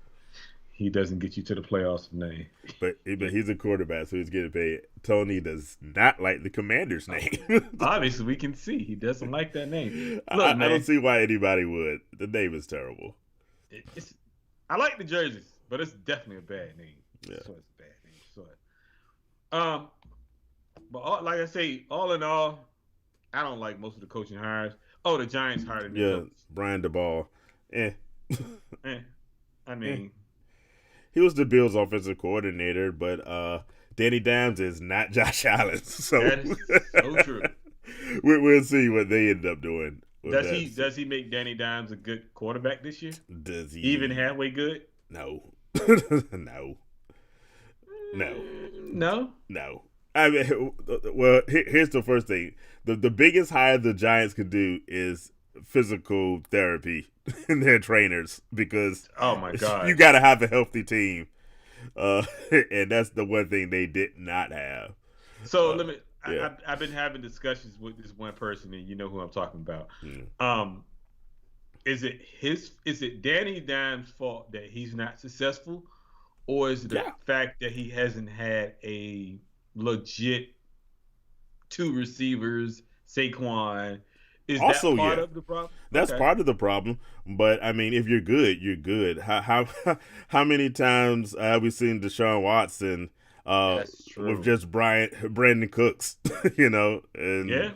A: he doesn't get you to the playoffs. Nay.
B: but he's a quarterback, so he's getting paid. Tony does not like the Commander's name.
A: Obviously, we can see he doesn't like that name. Look,
B: I don't
A: man,
B: see why anybody would. The name is terrible.
A: it's I like the jerseys, but it's definitely a bad name.
B: Yeah.
A: So it's a bad name. So, but like I say, all in all, I don't like most of the coaching hires. Oh, the Giants hired a new
B: Yeah,
A: coach.
B: Brian DeBall. Eh.
A: Eh, I
B: Eh.
A: mean,
B: He was the Bills' offensive coordinator, but Danny Dimes is not Josh Allen. So
A: that is so true.
B: we'll see what they end up doing. With
A: Does he make Danny Dimes a good quarterback this year?
B: Does he?
A: Even halfway good?
B: No. No. No.
A: No.
B: No. I mean, well, here's the first thing. The biggest hire the Giants could do is physical therapy in their trainers because
A: Oh my God.
B: you got to have a healthy team. And that's the one thing they did not have.
A: So let me.
B: Yeah.
A: I've been having discussions with this one person, and you know who I'm talking about.
B: Mm.
A: Is it Danny Dimes' fault that he's not successful, or is it the fact that he hasn't had a legit two receivers, Saquon? Is
B: Also,
A: that part of the problem?
B: That's part of the problem. But I mean, if you're good, you're good. How many times have we seen Deshaun Watson
A: That's true.
B: with just Brandon Cooks, and
A: Yeah,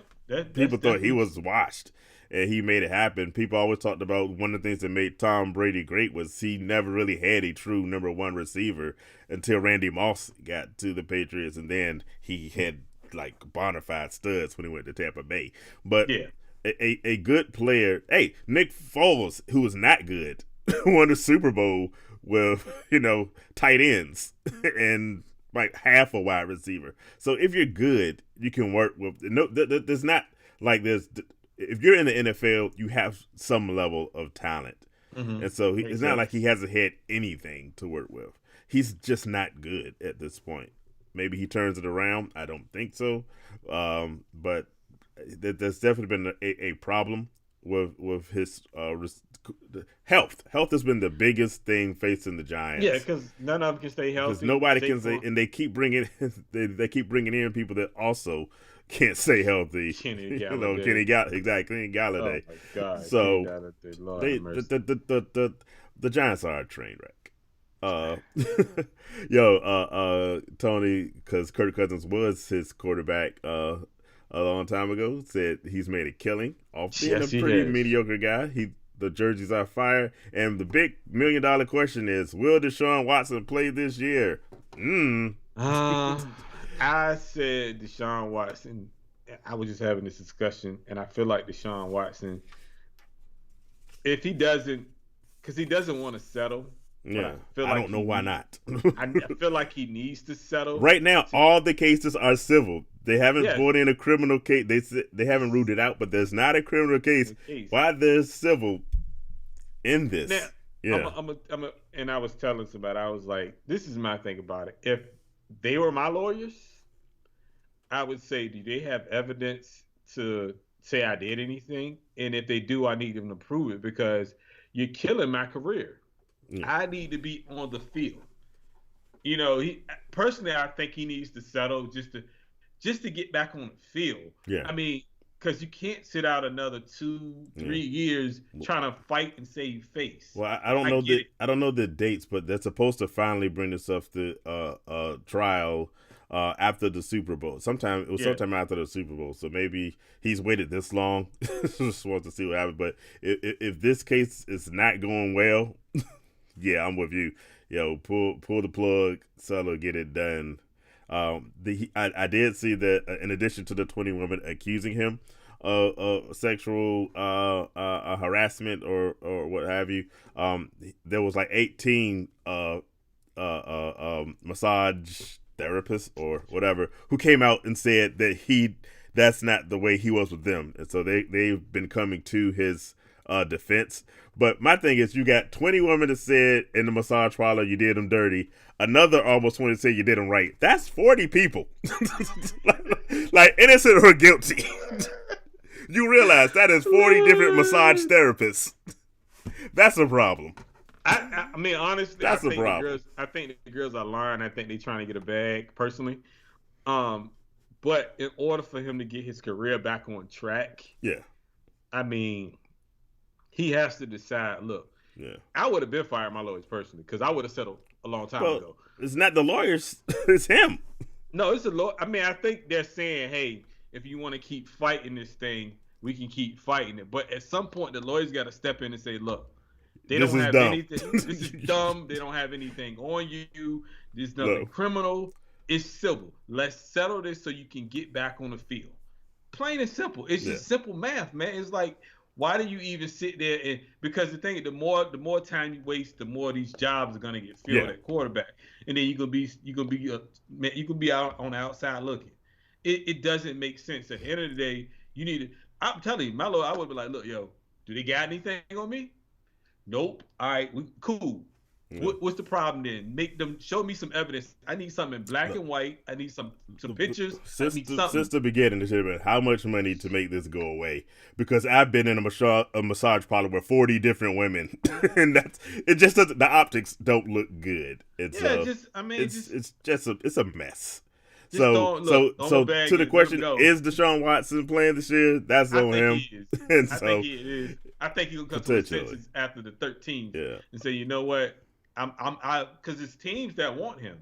B: people thought he
A: definitely
B: was washed and he made it happen. People always talked about one of the things that made Tom Brady great was he never really had a true number one receiver until Randy Moss got to the Patriots, and then he had like bona fide studs when he went to Tampa Bay. But
A: yeah.
B: a good player, hey, Nick Foles, who was not good, won the Super Bowl with tight ends and like half a wide receiver. So if you're good, you can work with. No, there's not like there's. If you're in the NFL, you have some level of talent,
A: Mm-hmm.
B: and so
A: Makes
B: it's not
A: sense.
B: like he hasn't had anything to work with. He's just not good at this point. Maybe he turns it around. I don't think so, but there's definitely been a problem with his health. Health has been the biggest thing facing the Giants.
A: Yeah, because none of them can stay healthy.
B: Because nobody can say, and they keep bringing they keep bringing in people that also can't stay healthy.
A: Kenny
B: Kenny
A: Oh
B: Galladay.
A: my God.
B: So
A: Galladay, Lord
B: they
A: have mercy.
B: the Giants are a train wreck. Tony, because Kirk Cousins was his quarterback a long time ago, said he's made a killing off being a pretty mediocre guy. The jerseys are fire, and the big $1 million question is: will Deshaun Watson play this year?
A: I said Deshaun Watson. I was just having this discussion, and I feel like Deshaun Watson, if he doesn't, because he doesn't want to settle.
B: Yeah, I don't know why not.
A: I feel like he needs to settle.
B: Right now, all the cases are civil. They haven't brought in a criminal case. They haven't ruled it out, but there's not a criminal case. Why there's civil in this?
A: Now, and I was telling somebody, I was like, this is my thing about it. If they were my lawyers, I would say, do they have evidence to say I did anything? And if they do, I need them to prove it, because you're killing my career. Yeah. I need to be on the field. Personally, I think he needs to settle just to get back on the field.
B: Yeah.
A: I mean, because you can't sit out another 2-3 years trying to fight and save face.
B: Well, I don't know the dates, but they're supposed to finally bring this up to trial after the Super Bowl. Sometime after the Super Bowl. So maybe he's waited this long. Just wants to see what happens. But if this case is not going well, yeah, I'm with you. Pull the plug, settle, get it done. I did see that in addition to the 20 women accusing him of sexual harassment or what have you, there was like 18 massage therapists or whatever who came out and said that that's not the way he was with them, and so they've been coming to his defense. But my thing is, you got 20 women that said in the massage parlor you did them dirty. Another almost 20 said you did them right. That's 40 people. like innocent or guilty. You realize that is 40 different massage therapists. That's a problem.
A: I mean, honestly,
B: that's a problem.
A: I think the girls are lying. I think they're trying to get a bag, personally. But in order for him to get his career back on track, I mean, he has to decide, look, I would have been fired my lawyers personally, because I would have settled a long time ago.
B: It's not the lawyers, it's him.
A: No, it's the lawyer. I mean, I think they're saying, hey, if you want to keep fighting this thing, we can keep fighting it. But at some point, the lawyers got to step in and say, look, they don't have anything. This is dumb. They don't have anything on you. There's nothing criminal. It's civil. Let's settle this so you can get back on the field. Plain and simple. It's just simple math, man. It's like, why do you even sit there? And because the more time you waste, the more these jobs are gonna get filled at quarterback, and then you can be out on the outside looking. It doesn't make sense. At the end of the day, you need to. I'm telling you, my lord, I would be like, look, yo, do they got anything on me? Nope. All right, cool. What's the problem then? Show me some evidence. I need something in black and white. I need some pictures.
B: Since the beginning, it should have been how much money to make this go away. Because I've been in a massage parlor with 40 different women, and it just doesn't. The optics don't look good. It's a mess. So to the question, is Deshaun Watson playing this year? That's on him.
A: I think he is. I think he'll come to his senses after the 13th and say, you know what? Because it's teams that want him.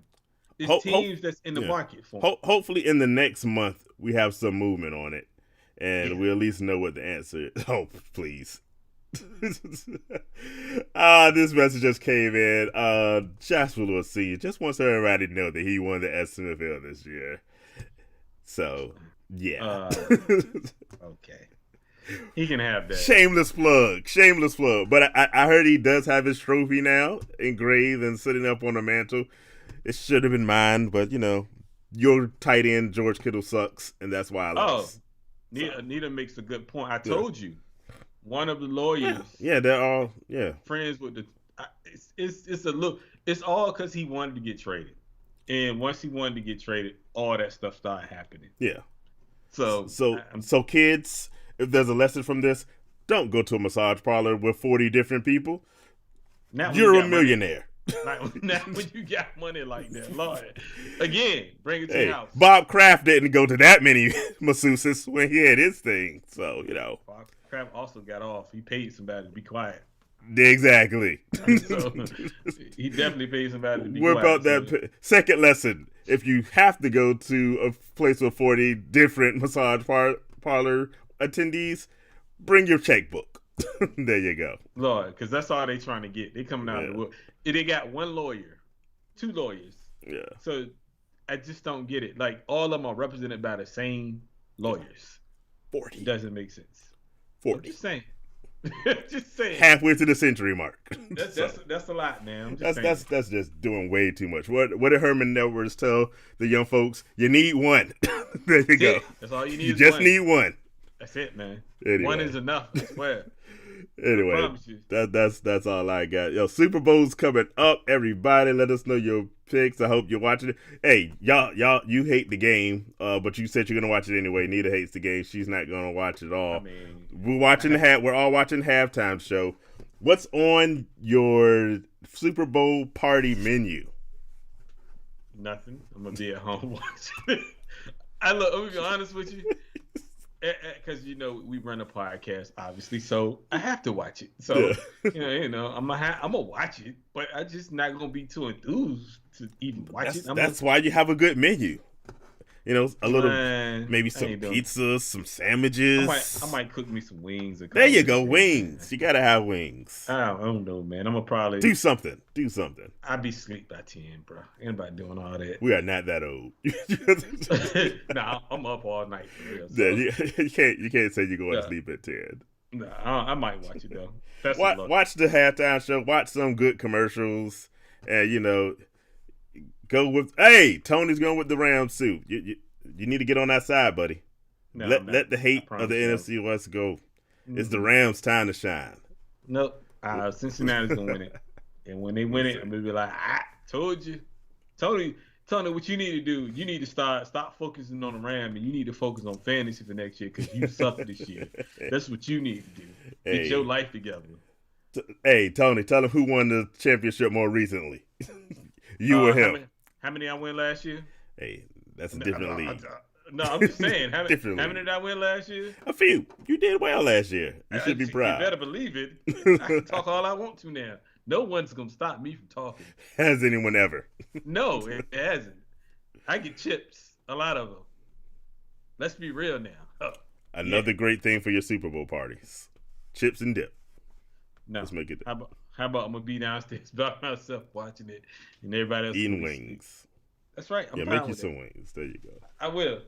A: It's teams that's in the market for him.
B: Hopefully, in the next month, we have some movement on it, and we at least know what the answer is. Oh, please. This message just came in. Jasper Lewis Senior just wants everybody to know that he won the SMFL this year. So, yeah.
A: Okay. He can have that.
B: Shameless plug. But I heard he does have his trophy now engraved and sitting up on the mantle. It should have been mine, but your tight end George Kittle sucks, and that's why I lost.
A: Nita makes a good point. I told you, one of the lawyers.
B: Yeah, they're all
A: friends with the. It's all because he wanted to get traded, and once he wanted to get traded, all that stuff started happening.
B: Yeah.
A: So
B: kids. If there's a lesson from this, Don't go to a massage parlor with 40 different people.
A: Now
B: You're a millionaire.
A: Now when you got money like that, Lord, again, bring it to your house.
B: Bob Kraft didn't go to that many masseuses when he had his thing, so
A: Bob Kraft also got off. He paid somebody to be quiet.
B: Exactly.
A: So he definitely paid somebody to be
B: What
A: quiet.
B: about that second lesson? If you have to go to a place with 40 different massage parlor attendees, bring your checkbook. There you go.
A: Lord, because that's all they trying to get. They coming out of the wood. They got one lawyer, 2 lawyers.
B: Yeah.
A: So I just don't get it. Like, all of them are represented by the same lawyers.
B: 40.
A: It doesn't make sense.
B: 40.
A: I'm just saying. Just saying.
B: Halfway to the century mark.
A: That's a lot, man.
B: That's just doing way too much. What did Herman Edwards tell the young folks? You need one. There you go.
A: That's all you need.
B: You just need one.
A: That's it, man.
B: Anyway.
A: One is enough. I swear.
B: Anyway, that's all I got. Yo, Super Bowl's coming up. Everybody, let us know your picks. I hope you're watching it. Hey, y'all, you hate the game, but you said you're gonna watch it anyway. Nita hates the game. She's not gonna watch it all. We're all watching halftime show. What's on your Super Bowl party menu?
A: Nothing. I'm gonna be at home watching it. I'm gonna be honest with you. Because we run a podcast, obviously, so I have to watch it. So I'm gonna watch it, but I'm just not gonna be too enthused to even watch it.
B: That's why you have a good menu. Maybe some pizza, some sandwiches.
A: I might cook me some wings.
B: There you go, wings. You gotta have wings.
A: I don't know, man. I'm gonna probably
B: do something.
A: I'll be asleep by 10, bro. Anybody doing all that?
B: We are not that old.
A: Nah, I'm up all night for real.
B: So. Yeah, you can't say you're going to sleep at 10.
A: Nah, I might watch it though.
B: Watch the halftime show. Watch some good commercials, and go with. Hey, Tony's going with the Rams suit. You need to get on that side, buddy. No, let the hate of the NFC West go. Mm-hmm. It's the Rams' time to shine.
A: Nope. Cincinnati's gonna win it, and when they win it, I'm gonna be like, I told you, Tony. What you need to do, you need to stop focusing on the Rams, and you need to focus on fantasy for next year because you suffered this year. That's what you need to do. Get your life together.
B: Hey, Tony, tell him who won the championship more recently. You or him?
A: How many I win last year?
B: Hey, that's a different league.
A: No, I'm just saying. How many did I win last year?
B: A few. You did well last year. You should be proud.
A: You better believe it. I can talk all I want to now. No one's going to stop me from talking.
B: Has anyone ever?
A: No, it hasn't. I get chips. A lot of them. Let's be real now.
B: Another great thing for your Super Bowl parties. Chips and dip.
A: No.
B: Let's make it.
A: How about I'm going to be downstairs by myself watching it and everybody else
B: eating wings.
A: That's right.
B: Make you some wings. There you go.
A: I will.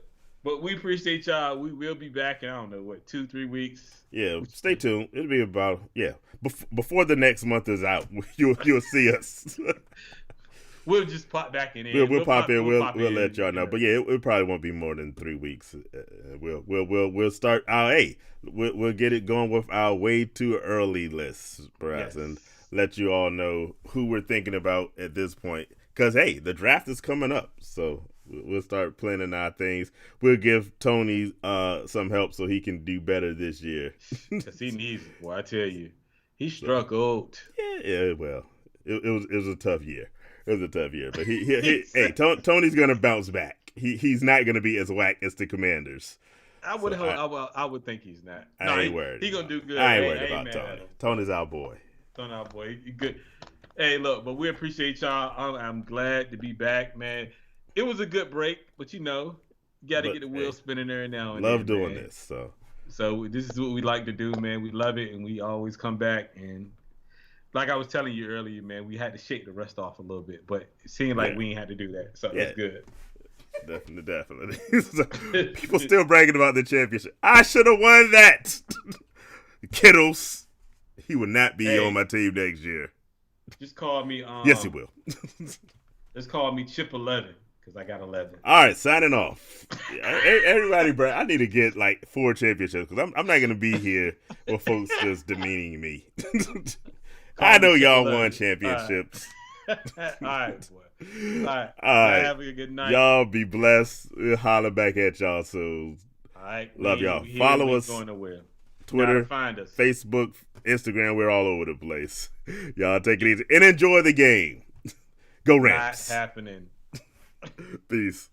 A: But we appreciate y'all. We will be back in, I don't know, 2-3 weeks.
B: Yeah, stay tuned. It'll be about, before the next month is out, you'll see us.
A: We'll just pop back in. We'll
B: pop in. We'll let y'all know. But yeah, it probably won't be more than 3 weeks. We'll start. We'll get it going with our way too early list, perhaps, and let you all know who we're thinking about at this point. Because the draft is coming up, so we'll start planning our things. We'll give Tony some help so he can do better this year.
A: Because he needs it. Well, I tell you, he struggled.
B: Yeah. Well, it was a tough year. It was a tough year, but Tony's gonna bounce back. He's not gonna be as whack as the Commanders.
A: I would think he's not.
B: I ain't worried.
A: He gonna do good.
B: I ain't worried about Tony. Tony's our boy.
A: He good. Hey, look, but we appreciate y'all. I'm glad to be back, man. It was a good break, but you got to get the wheel spinning every now and then.
B: Love doing this,
A: So this is what we like to do, man. We love it, and we always come back. And like I was telling you earlier, man, we had to shake the rust off a little bit, but it seemed like we ain't had to do that, so it's good.
B: Definitely. People still bragging about the championship. I should have won that. Kittles, he will not be on my team next year.
A: Just call me.
B: Yes, he will.
A: Just call me Chip 11 because I got 11.
B: All right, signing off. Everybody, I need to get like 4 championships because I'm not gonna be here with folks just demeaning me. I know y'all won championships.
A: All right, boy. All right. Have a good night.
B: Y'all be blessed. We'll holler back at y'all soon.
A: All right.
B: Love y'all. Follow us. Twitter,
A: find us.
B: Facebook, Instagram. We're all over the place. Y'all take it easy and enjoy the game. Go Rams.
A: Not happening.
B: Peace.